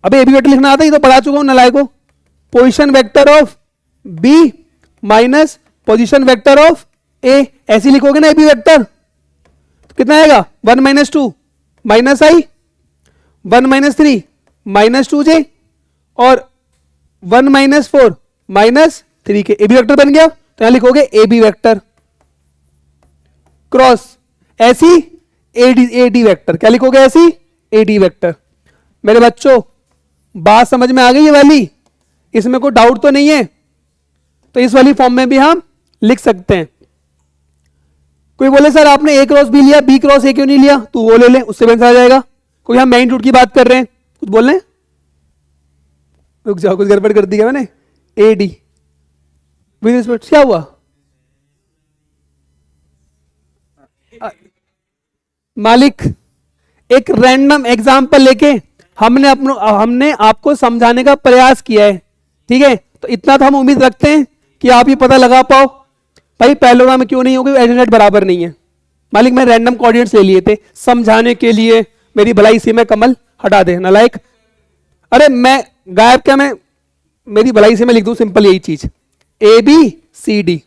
अबे ए बी वेक्टर लिखना आता है, ये तो पढ़ा चुका हूं नलायको। Position vector of B minus position vector of A, ऐसे लिखोगे ना ए बी वेक्टर। तो कितना आएगा? 1 - 2 माइनस आई, 1 - 3 -2j, और 1 - 4 -3k। ए बी वेक्टर बन गया। तो यहां लिखोगे ए बी वेक्टर क्रॉस ऐसी ए डी वेक्टर। क्या लिखोगे? ऐसी ए डी वेक्टर। मेरे बच्चों बात समझ में आ गई ये वाली? इसमें कोई डाउट तो नहीं है? तो इस वाली फॉर्म में भी हम लिख सकते हैं। कोई बोले सर आपने ए क्रॉस बी लिया, बी क्रॉस ए क्यों नहीं लिया? तू वो ले ले, उससे आंसर आ जाएगा। कोई हम मैग्नीट्यूड की बात कर रहे हैं, कुछ बोल रहे हैं? रुक जाओ, कुछ गड़बड़ कर दी क्या मैंने? ए डी क्या हुआ? मालिक एक रैंडम एग्जाम्पल लेके हमने आपको समझाने का प्रयास किया है, ठीक है। तो इतना तो हम उम्मीद रखते हैं कि आप ये पता लगा पाओ भाई पैरेललोग्राम में क्यों नहीं होगी, एडिनेट बराबर नहीं है। मालिक मैं रैंडम कोऑर्डिनेट्स ले लिए थे समझाने के लिए, मेरी भलाई से मैं कमल हटा दे नालायक। अरे मैं गायब क्या, मैं मेरी भलाई से मैं लिख दूं सिंपल यही चीज, ए बी सी डी।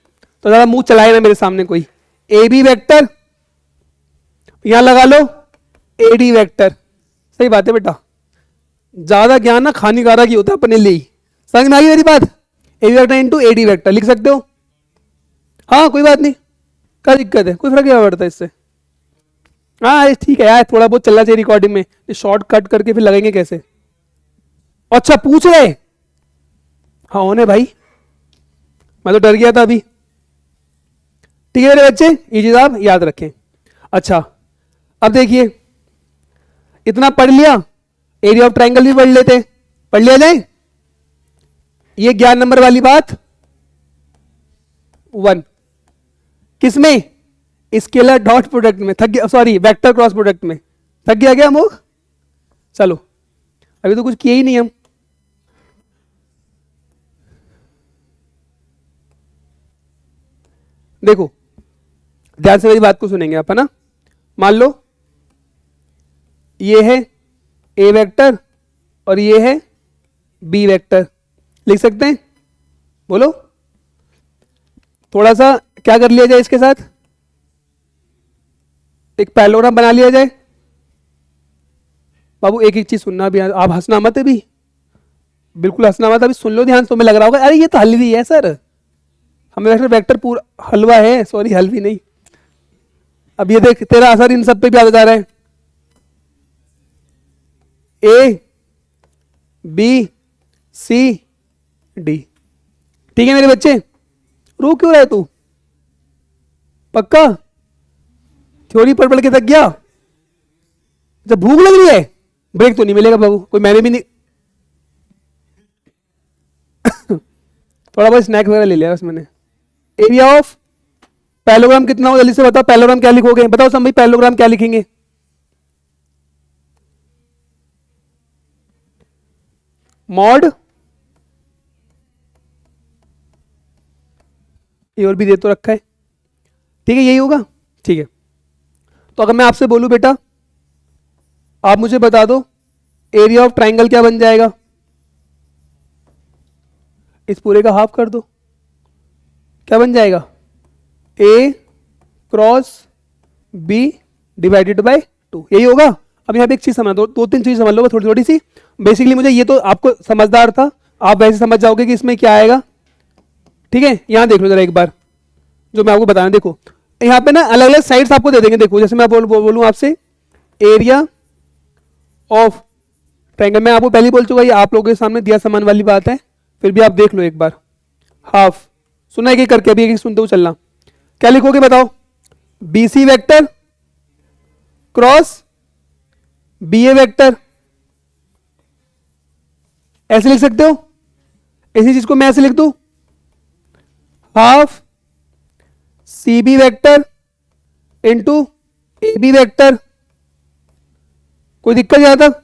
तो ज्यादा मुंह चलाए ना मेरे सामने कोई। ए बी वेक्टर यहां लगा लो, ए डी वेक्टर। सही बात है बेटा, ज्यादा ज्ञान ना हानिकारक ही होता है अपने लिए ही। समझ में आई मेरी बात? A B vector into A D vector लिख सकते हो। हाँ कोई बात नहीं, क्या दिक्कत है? कोई फर्क नहीं पड़ता इससे। हाँ ठीक है यार, थोड़ा बहुत चलना चाहिए रिकॉर्डिंग में, शॉर्ट कट करके फिर लगेंगे कैसे? अच्छा पूछ रहे? हाँ होने भाई, मैं तो डर गया था अभी। ठीक है मेरे बच्चे, ये चीज आप याद रखें। अच्छा अब देखिए, इतना पढ़ लिया, एरिया ऑफ ट्राइंगल भी पढ़ लिया जाए। ये 11 नंबर वाली बात 1 किसमें? स्केलर डॉट प्रोडक्ट में थक गया, सॉरी वेक्टर क्रॉस प्रोडक्ट में थक गया क्या हम? चलो अभी तो कुछ किया ही नहीं हम। देखो ध्यान से मेरी बात को सुनेंगे आप, है ना। मान लो ये है ए वेक्टर और ये है बी वेक्टर, लिख सकते हैं? बोलो थोड़ा सा क्या कर लिया जाए इसके साथ, एक पैरेललोग्राम बना लिया जाए। बाबू एक एक चीज सुनना भी, आप हंसना मत है भी, बिल्कुल हंसना मत, अभी सुन लो ध्यान से। तुम्हें लग रहा होगा अरे ये तो हलवी है सर, हमें वेक्टर पूरा हलवा है, सॉरी हलवी नहीं। अब ये देख तेरा असर इन सब पे भी आता जा रहा है। ए बी सी डी, ठीक है मेरे बच्चे? रो क्यों रहा है तू? पक्का थ्योरी पढ़ के थक गया? जब भूख लग रही है ब्रेक तो नहीं मिलेगा बाबू, कोई मैंने भी नहीं थोड़ा बहुत स्नैक वगैरह ले लिया बस मैंने। एरिया ऑफ पैरेललोग्राम कितना हो जल्दी से बताओ? पैरेललोग्राम क्या लिखोगे? बताओ सब भाई, पैरेललोग्राम क्या लिखेंगे? मॉड, ये और भी दे तो रखा है, ठीक है यही होगा, ठीक है। तो अगर मैं आपसे बोलूं बेटा आप मुझे बता दो एरिया ऑफ ट्राइंगल क्या बन जाएगा? इस पूरे का हाफ कर दो, क्या बन जाएगा? ए क्रॉस बी डिवाइडेड बाय 2, यही होगा। अब यहाँ पे एक चीज समझ दो तीन चीज समझ लो थोड़ी थोड़ी सी। बेसिकली मुझे ये तो आपको समझदार था, आप वैसे समझ जाओगे कि इसमें क्या आएगा। ठीक है, यहां देख लो जरा एक बार जो मैं आपको बताना। देखो यहाँ पे ना अलग अलग साइड्स आपको दे देंगे। देखो जैसे मैं बोलूं आपसे एरिया ऑफ ट्रायंगल, मैं आपको पहले ही बोल चुका, ये आप लोगों के सामने दिया समान वाली बात है, फिर भी आप देख लो एक बार। हाफ सुना है कि करके अभी एक सुनते हुए चलना। क्या लिखोगे बताओ? BC vector cross BA vector, ऐसे लिख सकते हो। इसी चीज को मैं ऐसे लिख दूं, half CB vector into AB vector. कोई दिक्कत यहां तक?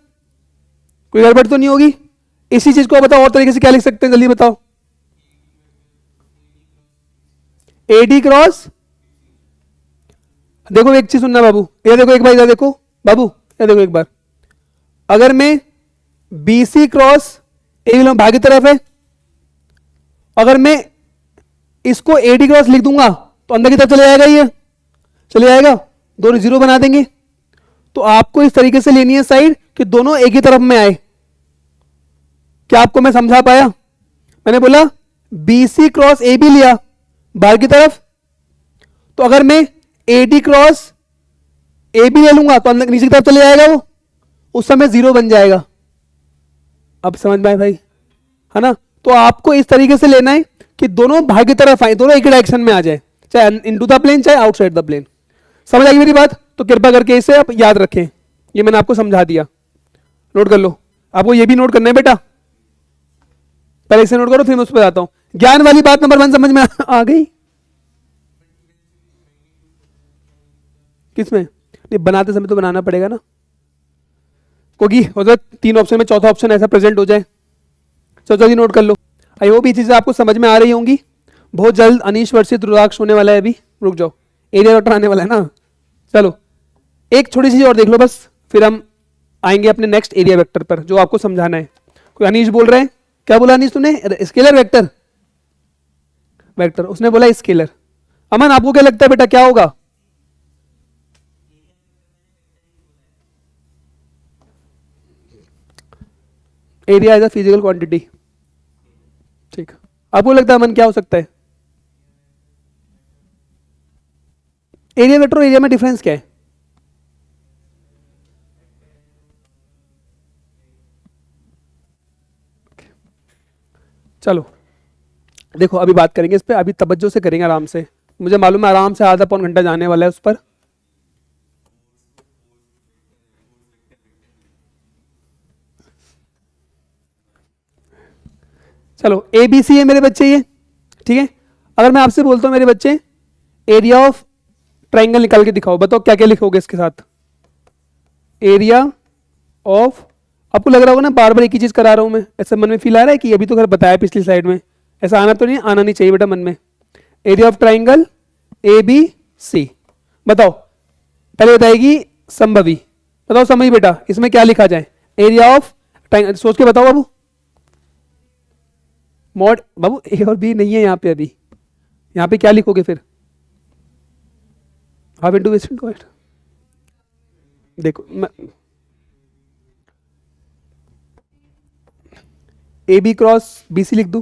कोई गड़बड़ तो नहीं होगी? इसी चीज को बताओ और तरीके से क्या लिख सकते हैं, जल्दी बताओ। AD क्रॉस, देखो एक चीज सुनना बाबू, ये देखो एक बार इधर देखो बाबू, ये देखो एक बार। अगर मैं BC क्रॉस AB भाग की तरफ है, अगर मैं इसको AD क्रॉस लिख दूंगा तो अंदर की तरफ चले जाएगा, ये चले जाएगा, दोनों जीरो बना देंगे। तो आपको इस तरीके से लेनी है साइड कि दोनों एक ही तरफ में आए। क्या आपको मैं समझा पाया? मैंने बोला BC क्रॉस AB लिया बाहर की तरफ, तो अगर मैं AD क्रॉस AB ले लूंगा तो अंदर नीचे की तरफ चले जाएगा, वो उस समय जीरो बन जाएगा। अब समझ में आए भाई, है ना? तो आपको इस तरीके से लेना है कि दोनों बाहर की तरफ आए, दोनों एक ही डायरेक्शन में आ जाए, चाहे इनटू द प्लेन चाहे आउटसाइड द प्लेन। समझ आई मेरी बात? तो कृपया करके इसे आप याद रखें, ये मैंने आपको समझा दिया, नोट कर लो। आपको ये भी नोट करना है बेटा, पहले इसे नोट करो फिर मैं उस पर बताता हूं। ज्ञान वाली बात नंबर 1 समझ में आ गई? किसमें? नहीं, बनाते समय तो बनाना पड़ेगा ना, क्योंकि हो सकता 3 ऑप्शन में चौथा ऑप्शन ऐसा प्रेजेंट हो जाए। चलो जल्दी नोट कर लो। आई होप ये चीजें आपको समझ में आ रही होंगी। बहुत जल्द अनीश वर्षित रुद्राक्ष होने वाला है, अभी रुक जाओ, एरिया वेक्टर आने वाला है ना। चलो एक छोटी चीज और देख लो बस, फिर हम आएंगे अपने नेक्स्ट एरिया वेक्टर पर जो आपको समझाना है। कोई अनीश बोल रहे हैं? क्या बोला अनीश तूने? Scalar vector? वेक्टर उसने बोला स्केलर। अमन आपको क्या लगता है बेटा क्या होगा? Area as a physical quantity. ठीक, आपको लगता है अमन क्या हो सकता है? एरिया वेक्टर और एरिया में डिफरेंस क्या है? चलो देखो अभी बात करेंगे इस पे, अभी तवज्जो से करेंगे आराम से। मुझे मालूम है आराम से आधा पौन घंटा जाने वाला है उस पर। चलो ABC है मेरे बच्चे ये, ठीक है। अगर मैं आपसे बोलता हूं मेरे बच्चे एरिया ऑफ ट्राइंगल निकाल के दिखाओ, बताओ क्या क्या लिखोगे इसके साथ? एरिया ऑफ, आपको लग रहा होगा ना बार बार एक ही चीज करा रहा हूं मैं, ऐसा मन में फील आ रहा है कि अभी तो घर बताया पिछली स्लाइड में, ऐसा आना तो नहीं, आना नहीं चाहिए बेटा मन में। एरिया ऑफ ट्राइंगल ABC, बताओ पहले बताएगी संभवी, बताओ संभवी बेटा इसमें क्या लिखा जाए? एरिया ऑफ ट्राइंगल, सोच के बताओ बाबू। मॉड बाबू ए और बी नहीं है यहाँ पे, अभी यहाँ पे क्या लिखोगे फिर? हाफ इंटू वेस्ट इंटू हाइट। देखो मैं ए बी क्रॉस BC लिख दूं,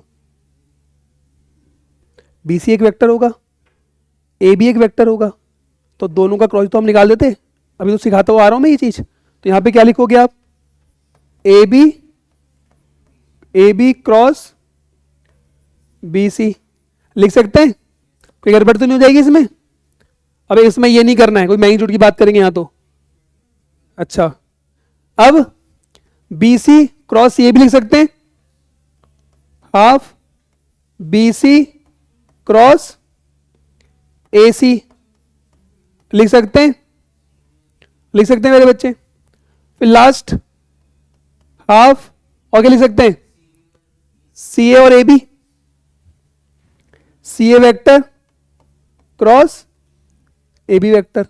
BC एक वेक्टर होगा, AB एक वेक्टर होगा, तो दोनों का क्रॉस तो हम निकाल देते, अभी तो सिखाता हुआ आ रहा हूं मैं ये चीज। तो यहां पे क्या लिखोगे आप? AB क्रॉस BC लिख सकते हैं? कोई गड़बड़ तो नहीं हो जाएगी इसमें? अब इसमें ये नहीं करना है, कोई मैग्नीट्यूड की बात करेंगे यहां तो। अच्छा अब BC क्रॉस AB लिख सकते हैं, हाफ BC क्रॉस AC लिख सकते हैं? लिख सकते हैं मेरे बच्चे? फिर लास्ट हाफ, और क्या लिख सकते हैं? CA और AB, CA vector cross AB vector.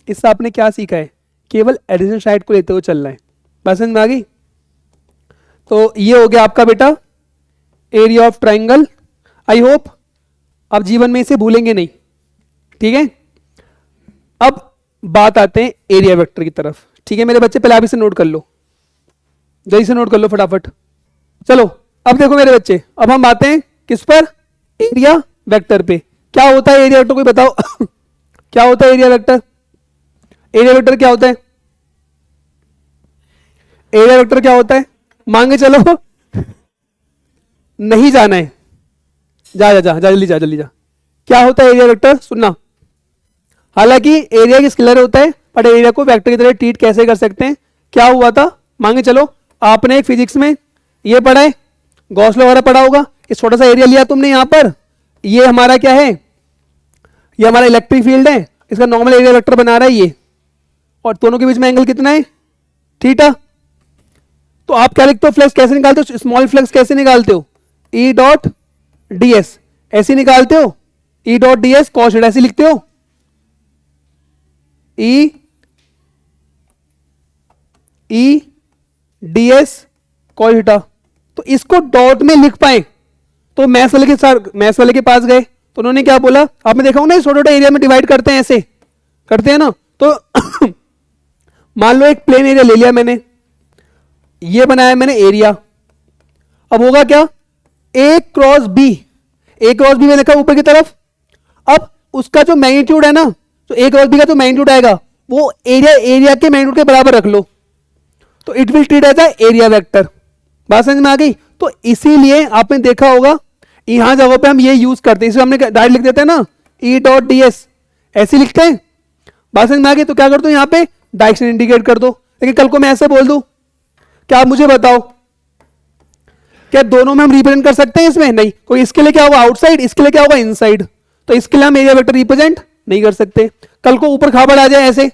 इससे आपने क्या सीखा है? केवल एडिशन साइड को लेते हुए चलना है, बात समझ में आ गई? तो ये हो गया आपका बेटा area of triangle. I hope आप जीवन में इसे भूलेंगे नहीं, ठीक है। अब बात आते हैं एरिया वेक्टर की तरफ, ठीक है मेरे बच्चे, पहले आप इसे नोट कर लो, जल्दी से नोट कर लो फटाफट। चलो अब देखो मेरे बच्चे, अब हम आते हैं किस पर, एरिया वेक्टर पे। क्या होता है एरिया वेक्टर, कोई बताओ क्या होता है एरिया वेक्टर? एरिया वेक्टर क्या होता है? एरिया वेक्टर क्या होता है? मांगे चलो नहीं जाना है, जा जा जा जा जल्दी जा जल्दी जा। क्या होता है एरिया वेक्टर, सुनना। हालांकि एरिया एक स्केलर होता है, बट एरिया को वेक्टर की तरह ट्रीट कैसे कर सकते हैं? क्या हुआ था, मांगे चलो, आपने एक फिजिक्स में ये पढ़ा है, गॉस लॉ वगैरह पढ़ा होगा। इस छोटा सा एरिया लिया तुमने यहां पर, ये हमारा क्या है, ये हमारा इलेक्ट्रिक फील्ड है, इसका नॉर्मल एरिया वेक्टर बना रहा है ये, और दोनों के बीच में एंगल कितना है, थीटा। तो आप क्या लिखते हो, फ्लक्स कैसे निकालते हो, स्मॉल फ्लक्स कैसे निकालते हो, ई डॉट डी एस, ऐसे निकालते हो, E dot D S cos theta, ऐसे लिखते हो, E D S cos theta. तो इसको डॉट में लिख पाए तो मैथ्स वाले के पास गए, तो उन्होंने क्या बोला, आपने देखा होगा ना छोटे छोटे एरिया में डिवाइड करते हैं, ऐसे करते हैं ना। तो मान लो एक प्लेन एरिया ले लिया मैंने, ये बनाया मैंने एरिया, अब होगा क्या, A cross B, A cross B मैंने लिखा ऊपर की तरफ। अब उसका जो मैग्नीट्यूड है ना, तो ए क्रॉस बी का जो मैग्नीट्यूड आएगा वो एरिया के मैग्नीट्यूड के बराबर रख लो, तो it will treat as area vector. बात समझ में आ गई? तो इसीलिए आपने देखा होगा यहां जगह पे हम ये यूज करते हैं, इसमें हमने डायरेक्ट लिख देते हैं ना, ई डॉट डी एस, ऐसे लिखते हैं। बात समझ में आ गई? तो क्या कर दो, यहाँ पे डायरेक्शन इंडिकेट कर दो। लेकिन कल को मैं ऐसे बोल दूं, क्या आप मुझे बताओ, क्या दोनों में हम रिप्रेजेंट कर सकते हैं? इसमें नहीं, कोई इसके लिए क्या होगा आउटसाइड, इसके लिए क्या होगा इनसाइड, तो इसके लिए हम एरिया वेक्टर रिप्रेजेंट नहीं कर सकते। कल को ऊपर खाबड़ आ जाए ऐसे,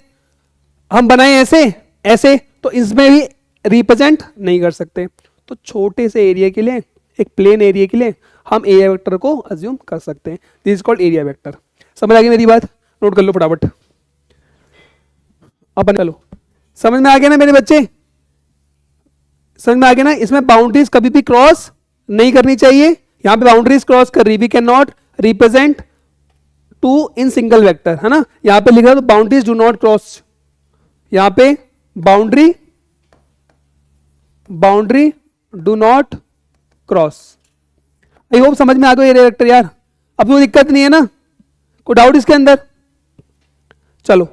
हम बनाए ऐसे ऐसे, तो इसमें भी रिप्रेजेंट नहीं कर सकते। तो छोटे से एरिया के लिए, एक प्लेन एरिया के लिए हम एरिया वेक्टर को अज्यूम कर सकते हैं, this is called area vector. समझ आ गई मेरी बात? नोट कर लो फटाफट। अब चलो, समझ में आ गया ना मेरे बच्चे, समझ में आ गया ना? इसमें बाउंड्रीज कभी भी क्रॉस नहीं करनी चाहिए, यहां पे बाउंड्रीज क्रॉस कर रही, we can not represent two in single vector, है ना। यहां पे लिखा तो बाउंड्रीज डू नॉट क्रॉस, यहां पे boundary do not cross. I hope समझ में आ गया एरिया वेक्टर यार, अब कोई दिक्कत नहीं है ना, कोई डाउट इसके अंदर? चलो,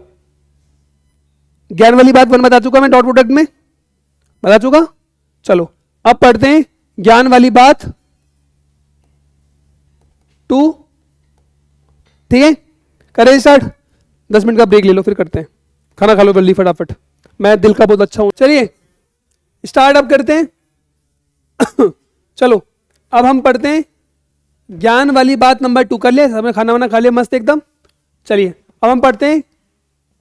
ज्ञान वाली बात वन बता चुका मैं, डॉट प्रोडक्ट में बता चुका। चलो अब पढ़ते हैं ज्ञान वाली बात 2, ठीक है, करें स्टार्ट। 10 मिनट का ब्रेक ले लो, फिर करते हैं, खाना खा लो जल्दी फटाफट, मैं दिल का बहुत अच्छा हूं। चलिए स्टार्ट अब करते हैं चलो अब हम पढ़ते हैं ज्ञान वाली बात नंबर 2, कर लिया सबने, खाना वाना खा लिया मस्त एकदम। चलिए अब हम पढ़ते हैं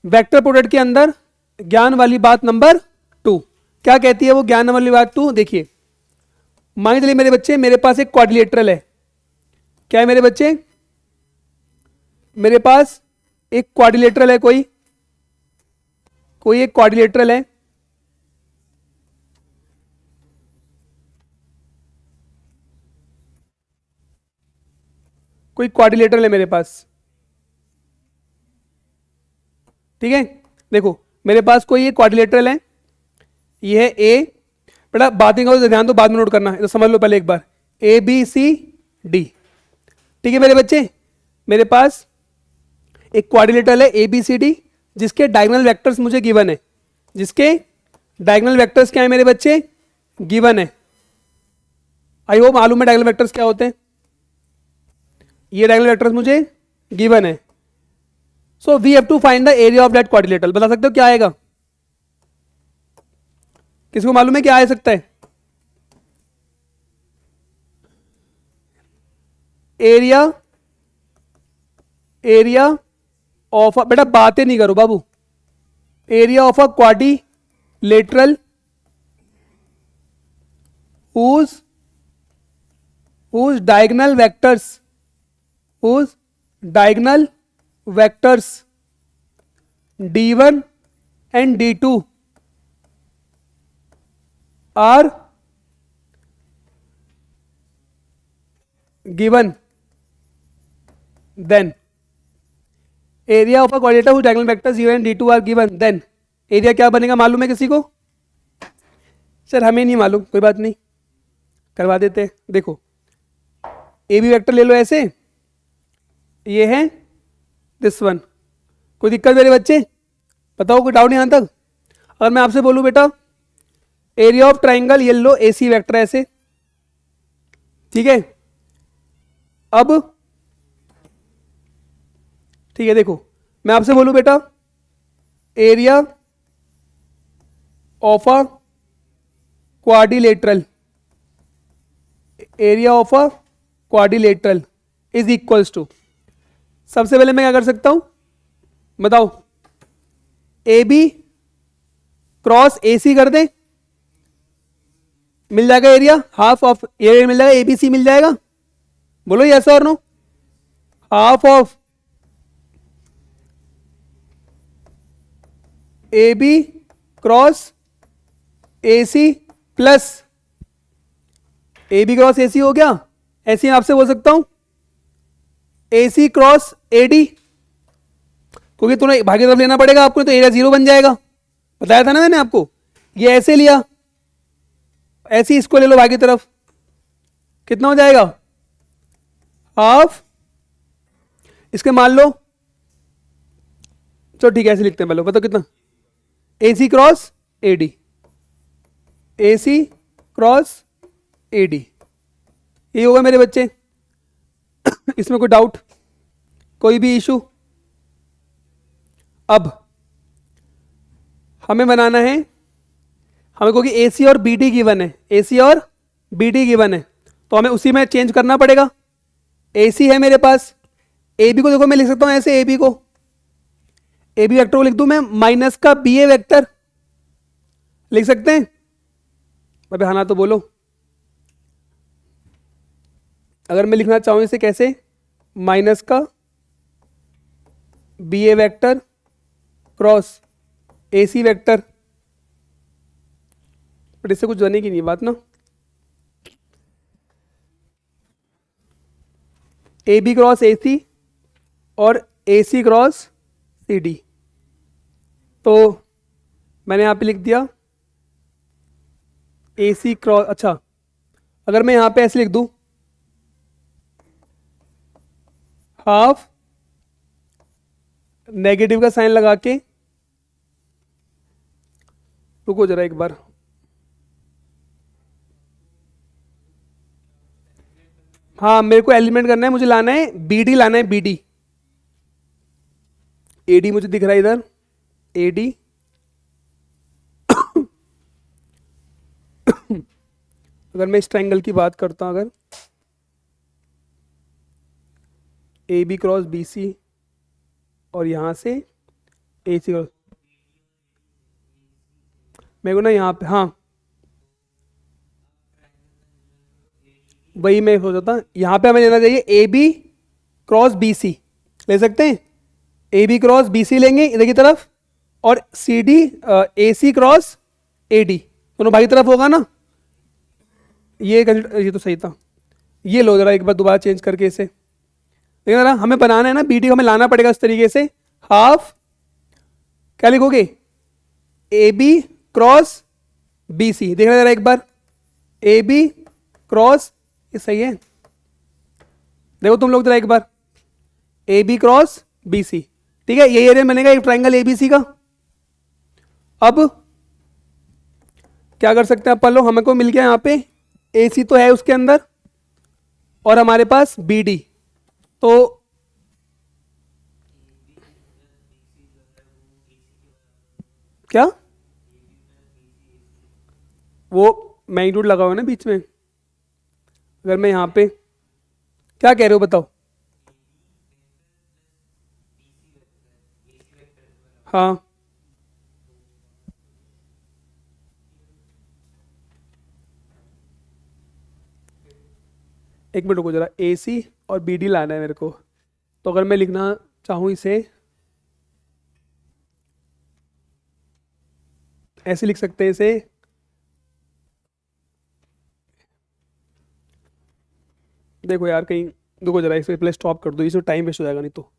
वेक्टर प्रोडक्ट के अंदर ज्ञान वाली बात नंबर 2। क्या कहती है वो ज्ञान वाली बात 2? देखिए, मान चलिए मेरे बच्चे, मेरे पास एक क्वाड्रिलेटरल है। क्या है मेरे बच्चे? मेरे पास एक क्वाड्रिलेटरल है, कोई एक क्वाड्रिलेटरल है, कोई क्वाड्रिलेटरल है मेरे पास, ठीक है। देखो मेरे पास कोई एक क्वाड्रिलेटरल है, ये है ए, बेटा बात नहीं करो तो ध्यान दो, बाद में नोट करना है, तो समझ लो पहले एक बार, ए बी सी डी, ठीक है मेरे बच्चे। मेरे पास एक क्वाड्रिलेटरल है ए बी सी डी, जिसके डायगोनल वेक्टर्स मुझे गिवन है, जिसके डायगोनल वेक्टर्स क्या है मेरे बच्चे? गिवन है। आई होप मालूम है डायगोनल वेक्टर्स क्या होते हैं, ये डायगोनल वेक्टर्स मुझे गिवन है। So we have to find the area of that quadrilateral. बता सकते हो क्या आएगा? किसको मालूम है क्या आ सकता है? एरिया ऑफ, बेटा बातें नहीं करो बाबू, area of a quadrilateral whose diagonal vectors d1 and d2 are given then area of a quadrilateral whose diagonal vector 0 and d2 are given, then area क्या बनेगा मालूम है किसी को? सर हमें नहीं मालूम, कोई बात नहीं, करवा देते हैं। देखो ए बी वेक्टर ले लो ऐसे, ये है दिस वन, कोई दिक्कत मेरे बच्चे? बताओ, कोई डाउट नहीं यहां तक? अगर मैं आपसे बोलूं बेटा एरिया ऑफ ट्राइंगल ये लो ए सी वेक्टर ऐसे, ठीक है, अब ठीक है देखो मैं आपसे बोलूं बेटा area of a quadrilateral, area of a quadrilateral is equals to, सबसे पहले मैं क्या कर सकता हूं बताओ, ए बी क्रॉस ए सी कर दे, मिल जाएगा एरिया, हाफ ऑफ एरिया मिल जाएगा, एबीसी मिल जाएगा, बोलो यस और no? Half of A B cross A C plus A B cross A C हो गया, ऐसे ही आपसे बोल सकता हूं ए सी क्रॉस ए डी, क्योंकि तुम्हें भागे तरफ लेना पड़ेगा आपको, तो एरिया 0 बन जाएगा, बताया था ना मैंने आपको। ये ऐसे लिया, ऐसे ही इसको ले लो भागे तरफ, कितना हो जाएगा? हाफ, इसके मान लो, चलो ठीक है ऐसे लिखते हैं, पहले बताओ कितना, A C cross A D, A C cross A D, ये होगा मेरे बच्चे। इसमें कोई डाउट, कोई भी इशू? अब हमें बनाना है, हमें क्योंकि ए सी और बी डी गिवन है, ए सी और बी डी गिवन है, तो हमें उसी में चेंज करना पड़ेगा। ए सी है मेरे पास, ए बी को देखो मैं लिख सकता हूं ऐसे, ए बी को, ए बी वेक्टर को लिख दूं मैं माइनस का बी ए वेक्टर, लिख सकते हैं? अबे हाँ ना तो बोलो, अगर मैं लिखना चाहूं इसे कैसे, माइनस का B A vector cross A C vector, but इससे कुछ बनेगी नहीं बात ना, ए बी क्रॉस ए सी और ए सी क्रॉस सी डी, तो मैंने यहां पे लिख दिया ए सी क्रॉस, अच्छा अगर मैं यहां पे ऐसे लिख दूं हाफ, नेगेटिव का साइन लगा के, रुको जरा एक बार, हाँ मेरे को एलिमेंट करना है, मुझे लाना है बी डी, लाना है बी डी, ए डी मुझे दिख रहा है इधर, ए डी अगर मैं इस ट्रायंगल की बात करता हूं, अगर A B cross B C और यहां से ए सी क्रॉस, मेरे को ना यहां पे, हाँ वही मैं सोचा था, यहां पे हमें लेना चाहिए A B cross B C, ले सकते हैं A B cross B C लेंगे इधर की तरफ, और C D A C cross A D, दोनों भाई तरफ होगा ना, ये तो सही था, ये लो जरा एक बार दोबारा चेंज करके इसे, लेकिन जरा हमें बनाना है ना बी डी, हमें लाना पड़ेगा इस तरीके से, हाफ क्या लिखोगे, A B cross B C, देखना जरा एक बार, ए बी क्रॉस, ये सही है, देखो तुम लोग जरा एक बार, A B cross B C, ठीक है, ये एरिया बनेगा एक ट्राइंगल एबीसी का। अब क्या कर सकते हैं अपन लोग, हमें को मिल गया यहां पे ए सी तो है उसके अंदर, और हमारे पास बी डी, तो क्या वो मैग्नीट्यूड लगा हुआ है ना बीच में, अगर मैं यहां पे, क्या कह रहे हो बताओ? हाँ एक मिनट रुको जरा, ए सी और बी डी लाना है मेरे को, तो अगर मैं लिखना चाहूं इसे ऐसे लिख सकते हैं इसे, देखो यार कहीं देखो जरा इसको पहले स्टॉप कर दो, इसमें टाइम वेस्ट हो जाएगा नहीं तो।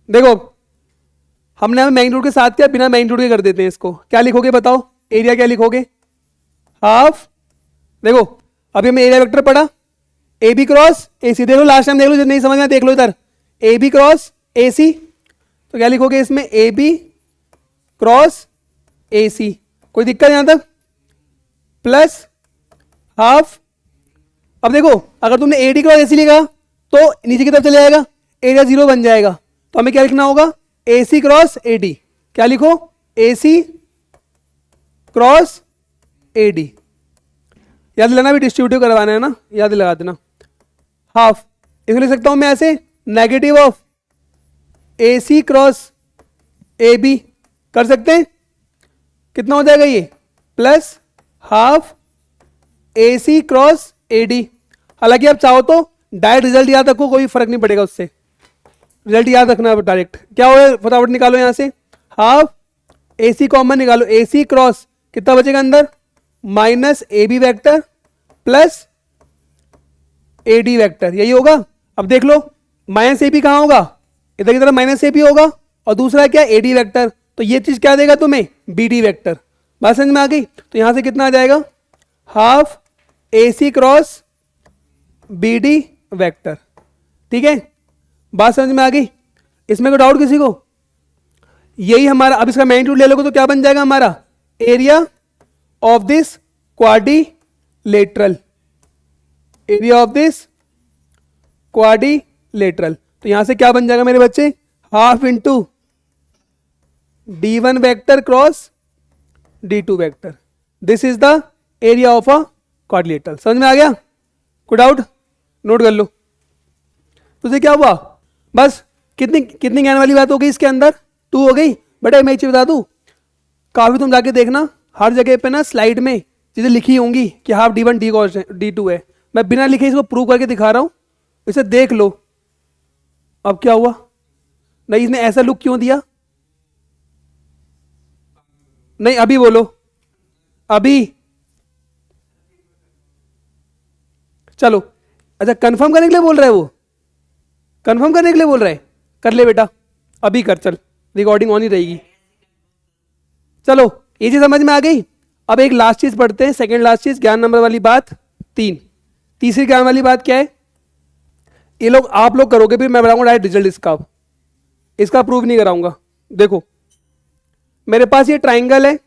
देखो हमने मैग्नीट्यूड के साथ किया, बिना मैग्नीट्यूड के कर देते हैं इसको। क्या लिखोगे बताओ, एरिया क्या लिखोगे, हाफ। देखो अभी हमने एरिया वेक्टर पढ़ा, ए बी क्रॉस ए सी। देख लो लास्ट टाइम, देख लो जब नहीं समझ में देख लो इधर, ए बी क्रॉस ए सी। तो क्या लिखोगे इसमें, ए बी क्रॉस ए सी। कोई दिक्कत यहां तक, प्लस हाफ। अब देखो अगर तुमने ए डी क्रॉस ए सी लिखा तो नीचे की तरफ चले जाएगा, एरिया 0 बन जाएगा। तो हमें क्या लिखना होगा, ए सी क्रॉस ए डी। क्या लिखो, ए सी क्रॉस ए डी। याद लेना भी डिस्ट्रीब्यूटिव करवाना है ना, याद लगा देना। हाफ इसको लिख सकता हूं मैं ऐसे, negative of A C cross A B. कर सकते हैं, कितना हो जाएगा ये, plus half A C cross A D. हालांकि आप चाहो तो डायरेक्ट रिजल्ट याद रखो, कोई फर्क नहीं पड़ेगा उससे, रिजल्ट याद रखना है डायरेक्ट। क्या हो, फटाफट निकालो यहां से, हाफ ए सी कॉमन निकालो, ए सी क्रॉस कितना बचेगा अंदर, minus A B vector plus A D vector, यही होगा। अब देख लो माइनस ए बी कहां होगा, इधर की तरफ माइनस ए बी होगा, और दूसरा क्या, ए डी वैक्टर। तो ये चीज क्या देगा तुम्हें, बी डी वैक्टर। बात समझ में आ गई। तो यहां से कितना आ जाएगा, half A C cross B D vector. ठीक है, बात समझ में आ गई। इसमें कोई डाउट किसी को, यही हमारा। अब इसका मैग्नीट्यूड ले लोगे तो क्या बन जाएगा हमारा, area of this quadrilateral, area of this quadrilateral. तो यहां से क्या बन जाएगा मेरे बच्चे, half into D one vector cross D two vector. This is the area of a quadrilateral. समझ में आ गया, कोई डाउट, नोट कर लो। तुझे क्या हुआ, बस कितनी कितनी ज्ञान वाली बात हो गई इसके अंदर, 2 हो गई। बेटा मैं एक चीज बता दूं, काफी तुम जाके देखना हर जगह पे ना स्लाइड में चीजें लिखी होंगी कि half D one D cos D two है। मैं बिना लिखे इसको प्रूव करके दिखा रहा हूं, इसे देख लो। अब क्या हुआ, नहीं इसने ऐसा लुक क्यों दिया, नहीं अभी बोलो, अभी चलो। अच्छा कंफर्म करने के लिए बोल रहा है वो, कंफर्म करने के लिए बोल रहा है, कर ले बेटा अभी कर, चल रिकॉर्डिंग ऑन ही रहेगी। चलो ये चीज समझ में आ गई। अब एक लास्ट चीज पढ़ते हैं, सेकंड लास्ट चीज, ज्ञान नंबर वाली बात 3। तीसरी ज्ञान वाली बात क्या है, ये लोग आप लोग करोगे, फिर मैं बताऊंगा डायरेक्ट रिजल्ट इसका। इसका प्रूव नहीं कराऊंगा। देखो मेरे पास ये ट्राइंगल है,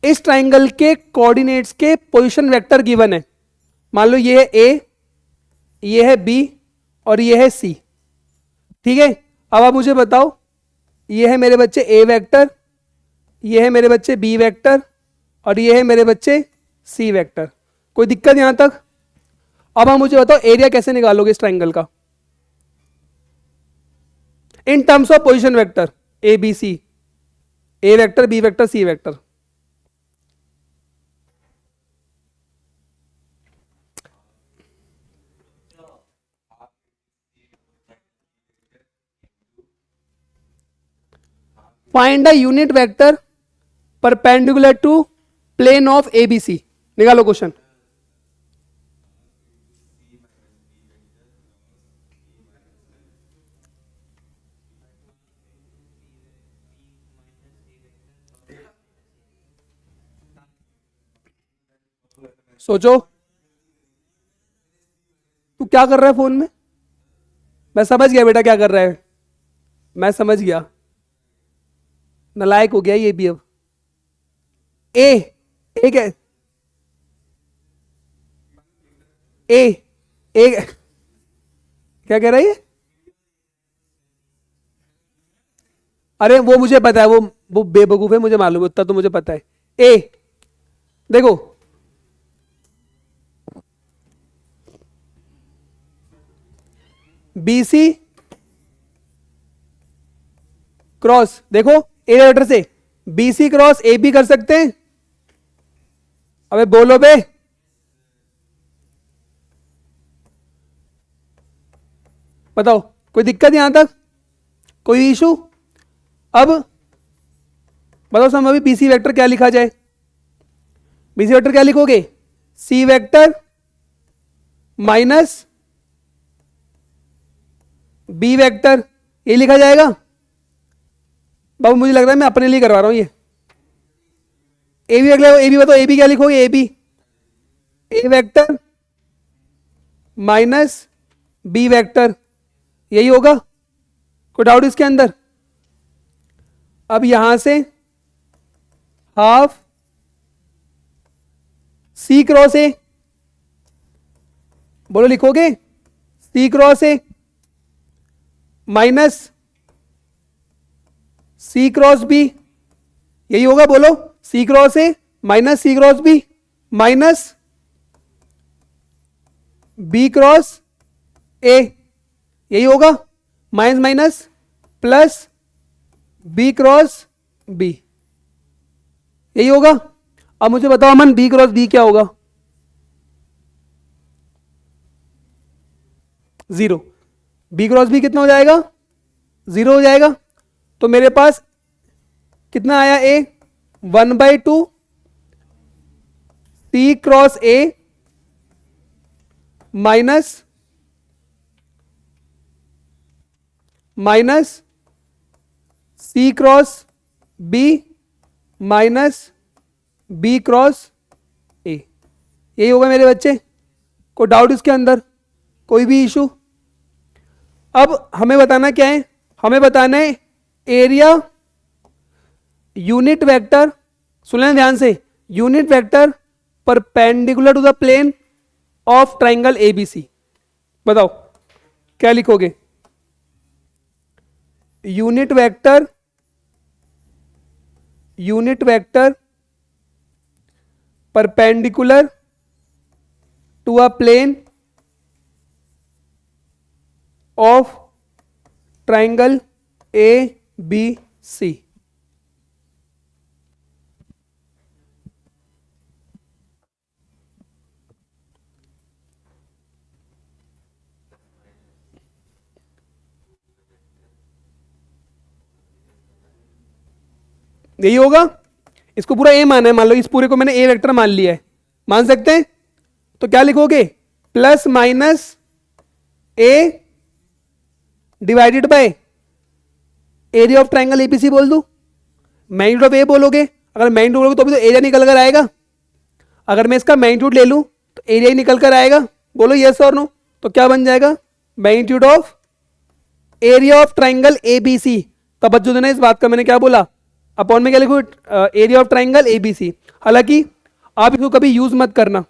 इस ट्राइंगल के कोऑर्डिनेट्स के पोजीशन वेक्टर गिवन है। मान लो ये है ए, ये है बी और ये है सी। ठीक है, अब आप मुझे बताओ, ये है मेरे बच्चे ए वेक्टर, ये है मेरे बच्चे बी वेक्टर और ये है मेरे बच्चे सी वेक्टर। कोई दिक्कत यहां तक। अब आप मुझे बताओ एरिया कैसे निकालोगे इस ट्राइंगल का, in terms of position vector, A B C, A vector B vector C vector. Find the unit vector perpendicular to plane of ABC. निकालो क्वेश्चन। सोचो तू क्या कर रहा है फोन में, मैं समझ गया बेटा क्या कर रहा है, मैं समझ गया, नालायक हो गया ये भी। अब ए ए क्या, ए क्या कह रहा है ये, अरे वो मुझे पता है, वो बेवकूफ है, मुझे मालूम है उतना तो मुझे पता है। ए देखो BC क्रॉस, देखो ए वेक्टर से BC क्रॉस AB कर सकते हैं। अबे बोलो बे, बताओ कोई दिक्कत यहां तक, कोई इशू। अब बताओ सम, अभी BC वेक्टर क्या लिखा जाए, BC वेक्टर क्या लिखोगे, C vector minus B vector, ये लिखा जाएगा। बाबू मुझे लग रहा है मैं अपने लिए करवा रहा हूं ये। ए बी अगले, ए बी बताओ, ए बी क्या लिखोगे? A B, A vector minus B vector, यही होगा। कोई डाउट इसके अंदर? अब यहां से हाफ सी क्रॉस ए, बोलो लिखोगे? C cross A minus C cross B, यही होगा। बोलो, C cross A minus C cross B minus B cross A, यही होगा। Minus minus plus B cross B, यही होगा। अब मुझे बताओ अमन, बी क्रॉस बी क्या होगा? 0। बी क्रॉस बी कितना हो जाएगा? 0 हो जाएगा। तो मेरे पास कितना आया? A 1/2 C cross A minus C cross B minus B cross A, यही होगा मेरे बच्चे। कोई डाउट इसके अंदर? कोई भी इशू? अब हमें बताना क्या है? हमें बताना है एरिया यूनिट वेक्टर, सुन लेना ध्यान से, unit vector perpendicular to the plane of triangle ABC. बताओ क्या लिखोगे? Unit vector perpendicular to a plane of triangle A B C. यही होगा। इसको पूरा ए माना है, मान लो इस पूरे को मैंने ए वेक्टर मान लिया है, मान सकते हैं। तो क्या लिखोगे? Plus minus A divided by area of triangle ABC बोल दू। मैग्नीट्यूड ऑफ ए बोलोगे, अगर मैग्नीट्यूड बोलोगे तो भी तो एरिया निकल कर आएगा। अगर मैं इसका मैग्नीट्यूड ले लूं तो एरिया ही निकल कर आएगा। बोलो यस और नो। तो क्या बन जाएगा? Magnitude of area of triangle ABC. तवज्जो देना इस बात का, मैंने क्या बोला? अपॉन में क्या लिखो? Area of triangle ABC. हालांकि आप इसको कभी यूज मत करना,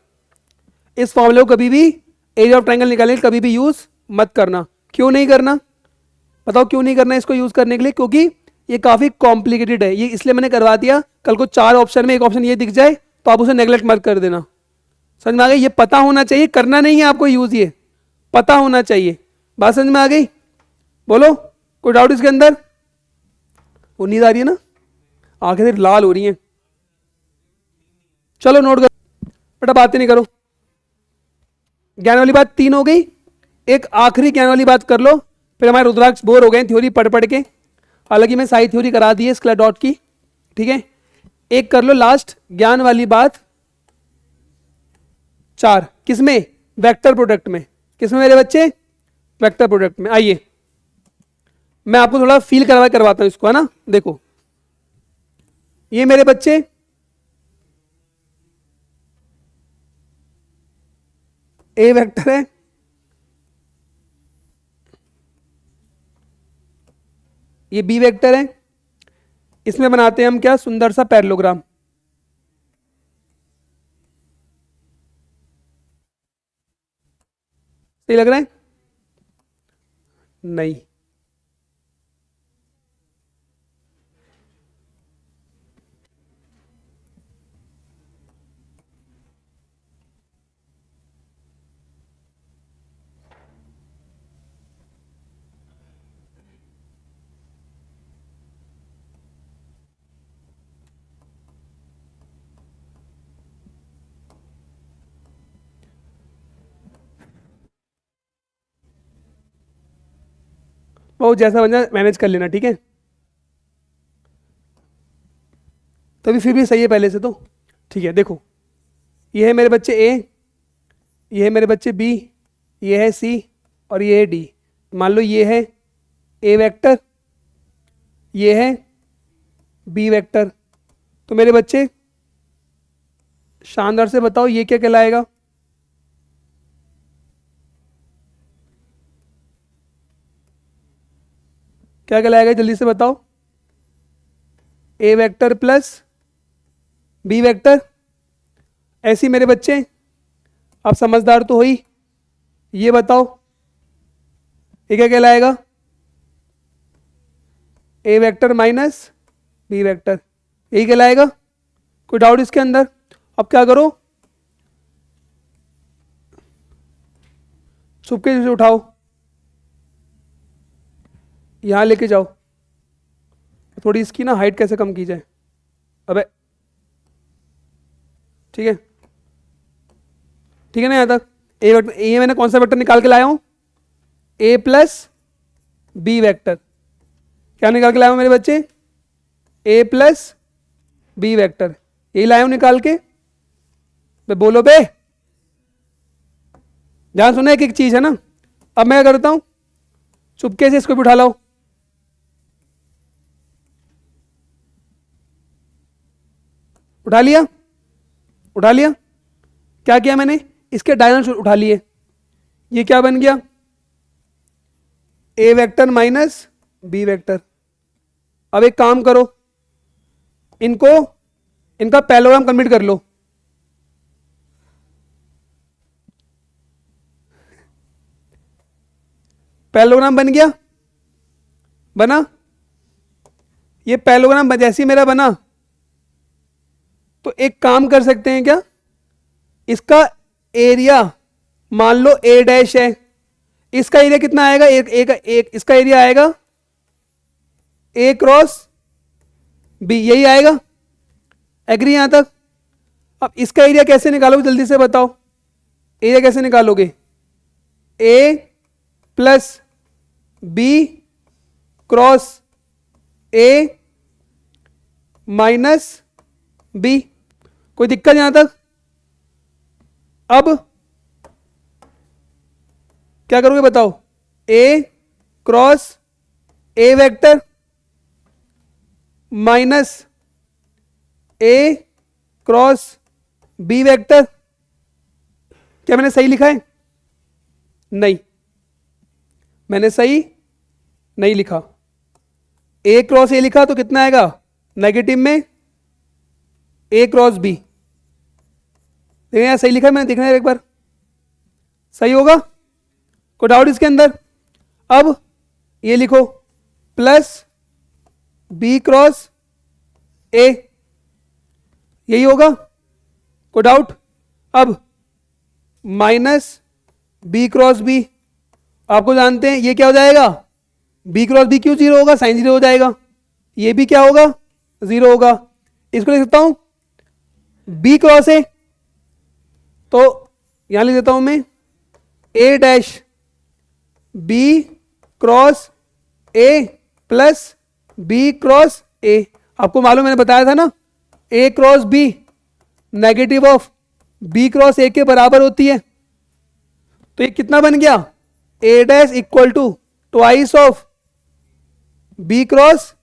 इस फॉर्मूले को कभी भी एरिया ऑफ ट्राइंगल निकालने के कभी भी यूज मत करना। क्यों नहीं करना? बताओ क्यों नहीं करना इसको यूज करने के लिए? क्योंकि ये काफी कॉम्प्लिकेटेड है। ये इसलिए मैंने करवा दिया, कल को 4 ऑप्शन में एक ऑप्शन ये दिख जाए तो आप उसे नेग्लेक्ट मत कर देना। समझ में आ गई? ये पता होना चाहिए, करना नहीं है आपको यूज, ये पता होना चाहिए। बात समझ में आ गई? बोलो कोई डाउट इसके अंदर? वो नींद आ रही है ना, आंखें सिर्फ लाल हो रही हैं। चलो नोट कर बेटा, बातें नहीं करो। ज्ञान वाली बात 3 हो गई। एक आखिरी ज्ञान वाली बात कर लो, फिर हमारे रुद्राक्ष बोर हो गए थ्योरी पढ़ पढ़ के। हालांकि मैं सारी थ्योरी करा दी है स्क्लैट डॉट की, ठीक है। एक कर लो लास्ट ज्ञान वाली बात 4। किसमें? वेक्टर प्रोडक्ट में। किसमें मेरे बच्चे? वेक्टर प्रोडक्ट में। आइए मैं आपको थोड़ा फील करवाता हूं इसको, है ना। देखो ये मेरे बच्चे ए वेक्टर है, ये बी वेक्टर है। इसमें बनाते हैं हम क्या? सुंदर सा पैरेललोग्राम। सही लग रहा है? नहीं। वो जैसा बन जाए मैनेज कर लेना, ठीक है। तभी फिर भी सही है पहले से तो, ठीक है। देखो ये है मेरे बच्चे ए, ये है मेरे बच्चे बी, ये है सी और ये है डी। मान लो ये है ए वेक्टर, ये है बी वेक्टर। तो मेरे बच्चे शानदार से बताओ ये क्या कहलाएगा? क्या कहलाएगा जल्दी से बताओ? ए वेक्टर प्लस बी वेक्टर। ऐसी मेरे बच्चे आप समझदार तो हो ही, ये बताओ ये क्या कहलाएगा? ए वेक्टर माइनस बी वेक्टर, यही कहलाएगा। कोई डाउट इसके अंदर? अब क्या करो, चुपके से उठाओ, यहां लेके जाओ। थोड़ी इसकी ना हाइट कैसे कम की जाए। अबे ठीक है, ठीक है ना? यहां तक ए वेक्टर, ये मैंने कौन सा वेक्टर निकाल के लाया हूं? ए प्लस बी वेक्टर। क्या निकाल के लाया हूं मेरे बच्चे? ए प्लस बी वेक्टर, यही लाया हूं निकाल के। बे बोलो बे, ध्यान सुना, एक एक चीज है ना। अब मैं क्या करता हूं, चुपके से इसको भी उठा लाओ। उठा लिया, उठा लिया। क्या किया मैंने? इसके डायगोनल उठा लिए। ये क्या बन गया? ए वेक्टर माइनस बी वेक्टर। अब एक काम करो, इनको, इनका पैरेललोग्राम कंप्लीट कर लो। पैरेललोग्राम बन गया? बना? ये पैरेललोग्राम जैसे ही मेरा बना, तो एक काम कर सकते हैं क्या? इसका एरिया मान लो ए डैश है, इसका एरिया कितना आएगा? एक इसका एरिया आएगा ए क्रॉस बी, यही आएगा। एग्री यहां तक? अब इसका एरिया कैसे निकालोगे जल्दी से बताओ? एरिया कैसे निकालोगे? A plus B cross A minus B. कोई दिक्कत यहां तक? अब क्या करोगे बताओ? A cross A vector minus A cross B vector. क्या मैंने सही लिखा है? नहीं, मैंने सही नहीं लिखा। ए क्रॉस ए लिखा तो कितना आएगा? नेगेटिव में ए क्रॉस बी। देखिए यार सही लिखा है मैंने, देखना है एक बार, सही होगा? कोई डाउट इसके अंदर? अब ये लिखो प्लस बी क्रॉस ए, यही होगा। कोई डाउट? अब माइनस बी क्रॉस बी, आपको जानते हैं ये क्या हो जाएगा? बी क्रॉस बी क्यों जीरो होगा? साइन जीरो हो जाएगा। ये भी क्या होगा? जीरो होगा। इसको लिख सकता हूं बी क्रॉस ए, तो यहां लिख देता हूं मैं A dash B cross A plus B cross A. आपको मालूम, मैंने बताया था ना, A cross B negative of B cross A के बराबर होती है। तो ये कितना बन गया? A dash equal to twice of B cross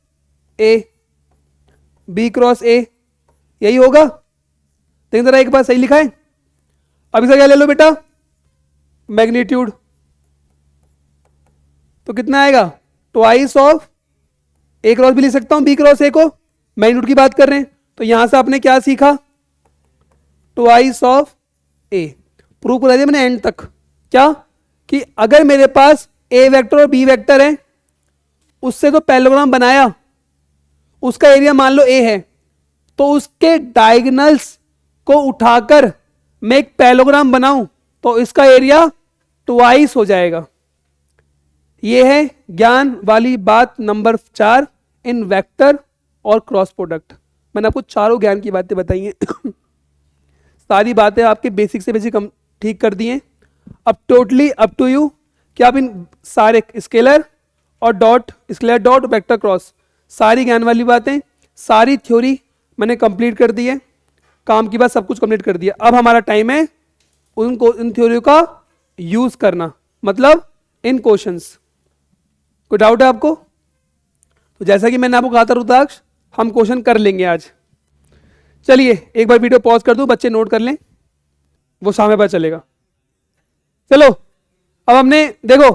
A, B cross A, यही होगा। देखिए जरा एक बार सही लिखा है। अब इसका क्या ले लो बेटा? मैग्नीट्यूड। तो कितना आएगा? ट्वाइस ऑफ ए क्रॉस भी लिख सकता हूं बी क्रॉस ए को, मैग्नीट्यूड की बात कर रहे हैं। तो यहां से आपने क्या सीखा? Twice of A. प्रूव करा दिया मैंने एंड तक। क्या? कि अगर मेरे पास ए वेक्टर और बी वेक्टर है, उससे तो पैरेललोग्राम बनाया, उसका एरिया मान लो ए है, तो उसके डायगोनल्स को उठाकर मैं एक पैरेललोग्राम बनाऊं तो इसका एरिया ट्वाइस हो जाएगा। यह है ज्ञान वाली बात नंबर 4 इन वेक्टर और क्रॉस प्रोडक्ट। मैंने आपको चारों ज्ञान की बातें बताई हैं। सारी बातें आपके बेसिक से बेसिक ठीक कर दी हैं। अब टोटली अप टू यू कि आप इन सारे स्केलर और dot, scaler dot, vector cross, सारी ज्ञान वाली बातें, सारी थ्योरी मैंने कंप्लीट कर दी है। काम की बात सब कुछ कंप्लीट कर दिया। अब हमारा टाइम है उनको इन थ्योरी का यूज करना, मतलब इन क्वेश्चंस। कोई डाउट है आपको? तो जैसा कि मैंने आपको कहा था रुद्राक्ष, हम क्वेश्चन कर लेंगे आज। चलिए एक बार वीडियो पॉज कर दूं, बच्चे नोट कर लें, वो सामने पता चलेगा। चलो अब हमने देखो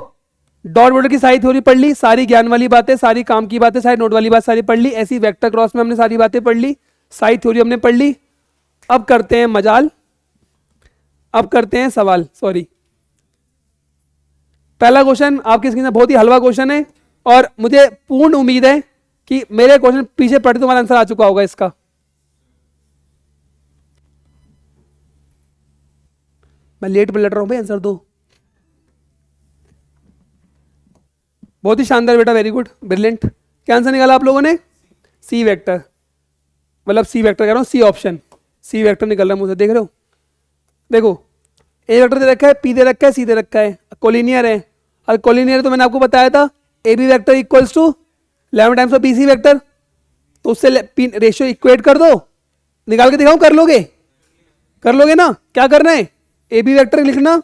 डॉट प्रोडक्ट की सारी थ्योरी पढ़ ली, सारी ज्ञान वाली बातें, सारी काम की बातें, सारी नोट वाली बात सारी पढ़ ली। ऐसी वेक्टर क्रॉस में हमने सारी बातें पढ़ ली, सारी थ्योरी हमने पढ़ ली। अब करते हैं मजाल, अब करते हैं सवाल। सॉरी, पहला क्वेश्चन आपकी स्क्रीन में बहुत ही हलवा क्वेश्चन है और मुझे पूर्ण उम्मीद है कि मेरे क्वेश्चन पीछे पढ़ते तुम्हारा आंसर आ चुका होगा इसका। मैं लेट लड़ रहा हूं भाई, आंसर दो। बहुत ही शानदार बेटा, वेरी गुड, ब्रिलियंट। क्या आंसर निकाला आप लोगों ने? सी वेक्टर, मतलब सी वेक्टर कह रहा हूं, सी ऑप्शन, सी वेक्टर निकल रहा है मुझे, देख रहे हो? देखो ए वेक्टर दे रखा है, पी दे रखा है, सी दे रखा है, कोलिनियर है। और कोलिनियर तो मैंने आपको बताया था A B vector equals to 11 times of B C vector, तो उससे रेशियो इक्वेट कर दो, निकाल के दिखाऊं? कर लोगे? कर लोगे ना? क्या करना है, ए बी वैक्टर लिखना,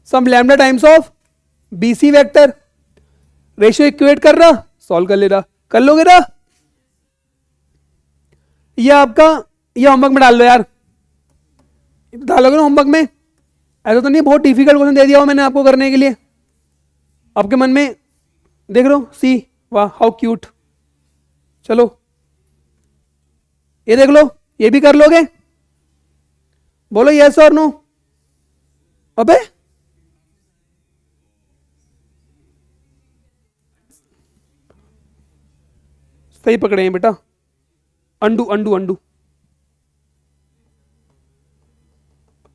some lambda times of B C vector, ratio equate कर रहा, सॉल्व कर ले रहा, कर लोगे ना? ये आपका, ये होमवर्क में डाल लो यार, डालोगे ना होमवर्क में? ऐसा तो नहीं बहुत डिफिकल्ट क्वेश्चन दे दिया हो मैंने आपको करने के लिए, आपके मन में देख रहे हो सी, वाह हाउ क्यूट। चलो ये देख लो, ये भी कर लोगे? बोलो यस और नो। अबे सही पकड़े हैं बेटा, अंडू अंडू अंडू।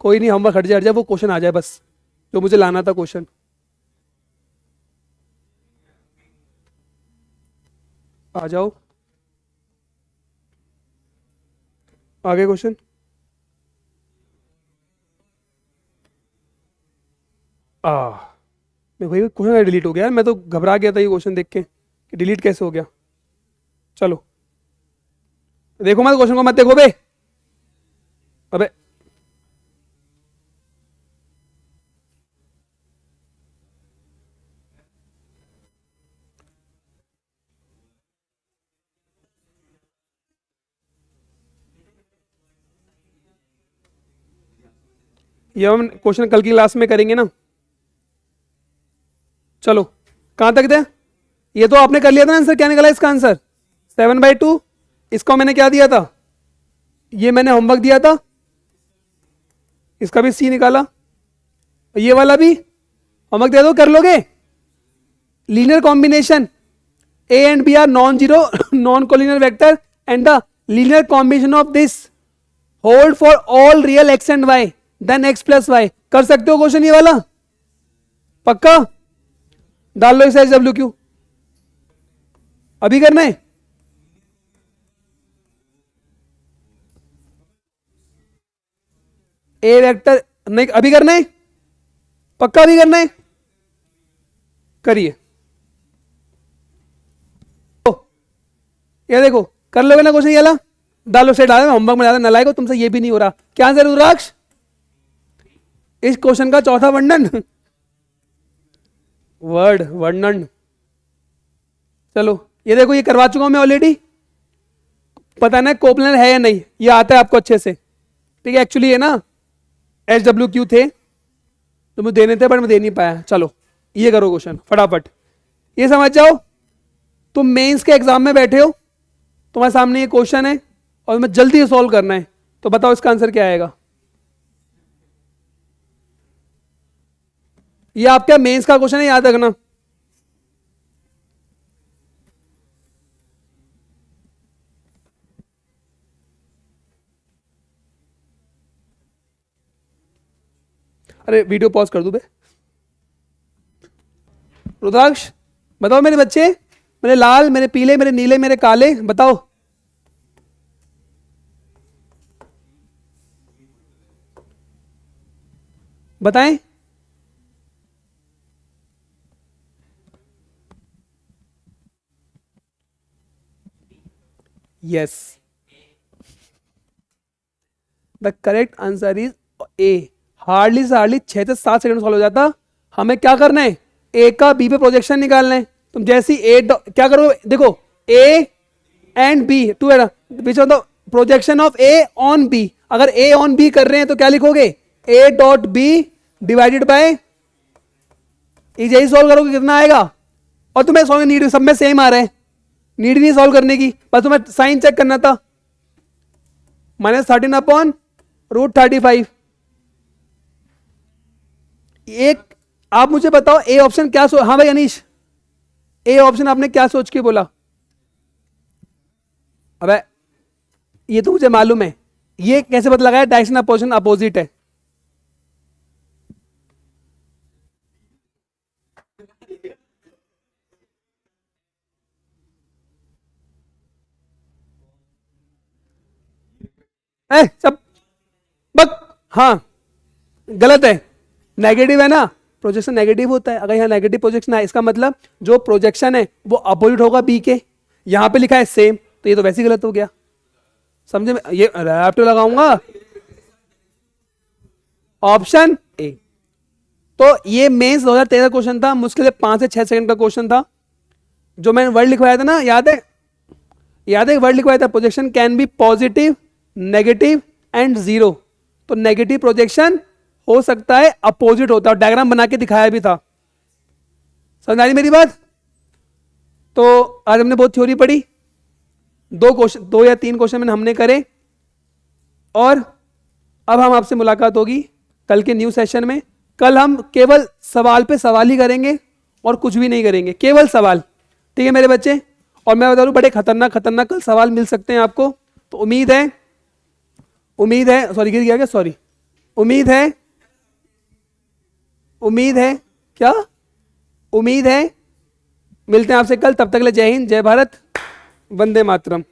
कोई नहीं, होमवर्क हट जाए हट जाए, वो क्वेश्चन आ जाए बस, जो मुझे लाना था क्वेश्चन। आ जाओ आगे क्वेश्चन। आ मैं वही क्वेश्चन डिलीट हो गया यार, मैं तो घबरा गया था ये क्वेश्चन देख के कि डिलीट कैसे हो गया। चलो देखो मत क्वेश्चन को, मत देखो बे। अबे ये हम क्वेश्चन कल की क्लास में करेंगे ना। चलो कहां तक थे? ये तो आपने कर लिया था ना आंसर, क्या निकला इसका आंसर? 7/2। इसको मैंने क्या दिया था? ये मैंने होमवर्क दिया था, इसका भी सी निकाला, ये वाला भी होमवर्क दे दो, कर लोगे? Linear combination A and B are non zero non collinear vector and the linear combination of this hold for all real X and Y then X plus Y. कर सकते हो क्वेश्चन ये वाला? पक्का? डाल लो इसे एच डब्ल्यू क्यू, अभी करना है? ए वेक्टर नहीं, अभी करना है? पक्का अभी करना है? करिए। ये देखो कर लोगे ना क्वेश्चन ये वाला? डालो से डालो, होमवर्क में डालो, नलायक हो, तुमसे ये भी नहीं हो रहा। क्या आंसर रुद्राक्ष इस क्वेश्चन का? चौथा वर्णन वर्ड वर्णन। चलो ये देखो, ये करवा चुका हूं मैं ऑलरेडी, पता ना कोपलर है या नहीं, ये आता है आपको अच्छे से, ठीक है? एक्चुअली है ना एच डब्ल्यू क्यू थे तो मुझे देने थे बट मैं दे नहीं पाया। चलो ये करो क्वेश्चन फटाफट, ये समझ जाओ तुम मेंस के एग्जाम में बैठे हो, तुम्हारे सामने ये क्वेश्चन है और तुम्हें जल्दी से सॉल्व करना है, तो बताओ इसका आंसर क्या आएगा? ये आपका मेंस का क्वेश्चन है, याद रखना। अरे वीडियो पॉज कर दूं बे? रुद्राक्ष बताओ मेरे बच्चे, मेरे लाल, मेरे पीले, मेरे नीले, मेरे काले, बताओ। बताएं। Yes the correct answer is a. Hardly से हार्डली 6 से 7 सेकंड सॉल्व हो जाता। हमें क्या करना है, ए का बी पे प्रोजेक्शन निकालना है। तुम जैसी ए क्या करो, देखो A and B to which of the projection of A on B. अगर ए ऑन बी कर रहे हैं तो क्या लिखोगे, A dot B divided by, यही सॉल्व करोगे कितना आएगा। और तुम्हें सॉल्व नीड, सब में सेम आ रहा है, नीड नहीं सॉल्व करने की, बस तुम्हें साइन चेक करना था। -13 अपॉन √35। एक आप मुझे बताओ ए ऑप्शन क्या हाँ भाई अनीश, ए ऑप्शन आपने क्या सोच के बोला। अबे ये तो मुझे मालूम है, ये कैसे पता लगा है, डायरेक्शन अपोजिशन अपोजिट है। सब बक, हाँ गलत है, नेगेटिव है ना, प्रोजेक्शन नेगेटिव होता है। अगर यहाँ नेगेटिव प्रोजेक्शन है इसका मतलब जो प्रोजेक्शन है वो अपोजिट होगा बी के। यहाँ पे लिखा है सेम, तो ये तो वैसे ही गलत हो गया, समझे में, ये रैप्टो लगाऊंगा ऑप्शन ए। तो ये मेंस 2013 क्वेश्चन था, मुश्किल से 5 से 6 सेकंड का क्वेश्चन था। जो मैंने वर्ड लिखवाया था ना, याद है, याद है वर्ड लिखवाया था, projection can be positive, negative and zero. तो नेगेटिव प्रोजेक्शन हो सकता है अपोजिट होता है, डायग्राम बना के दिखाया भी था। समझ आ रही मेरी बात। तो आज हमने बहुत थ्योरी पढ़ी, 2 या 3 क्वेश्चन हमने करे, और अब हम आपसे मुलाकात होगी कल के न्यू सेशन में। कल हम केवल सवाल पे सवाल ही करेंगे और कुछ भी नहीं करेंगे, केवल सवाल, ठीक है मेरे बच्चे। और मैं बता दूं बड़े खतरनाक खतरनाक कल सवाल मिल सकते हैं आपको। तो उम्मीद है सॉरी गिर गया क्या, सॉरी, उम्मीद है क्या, उम्मीद है मिलते हैं आपसे कल। तब तक के लिए जय हिंद, जय भारत, वंदे मातरम।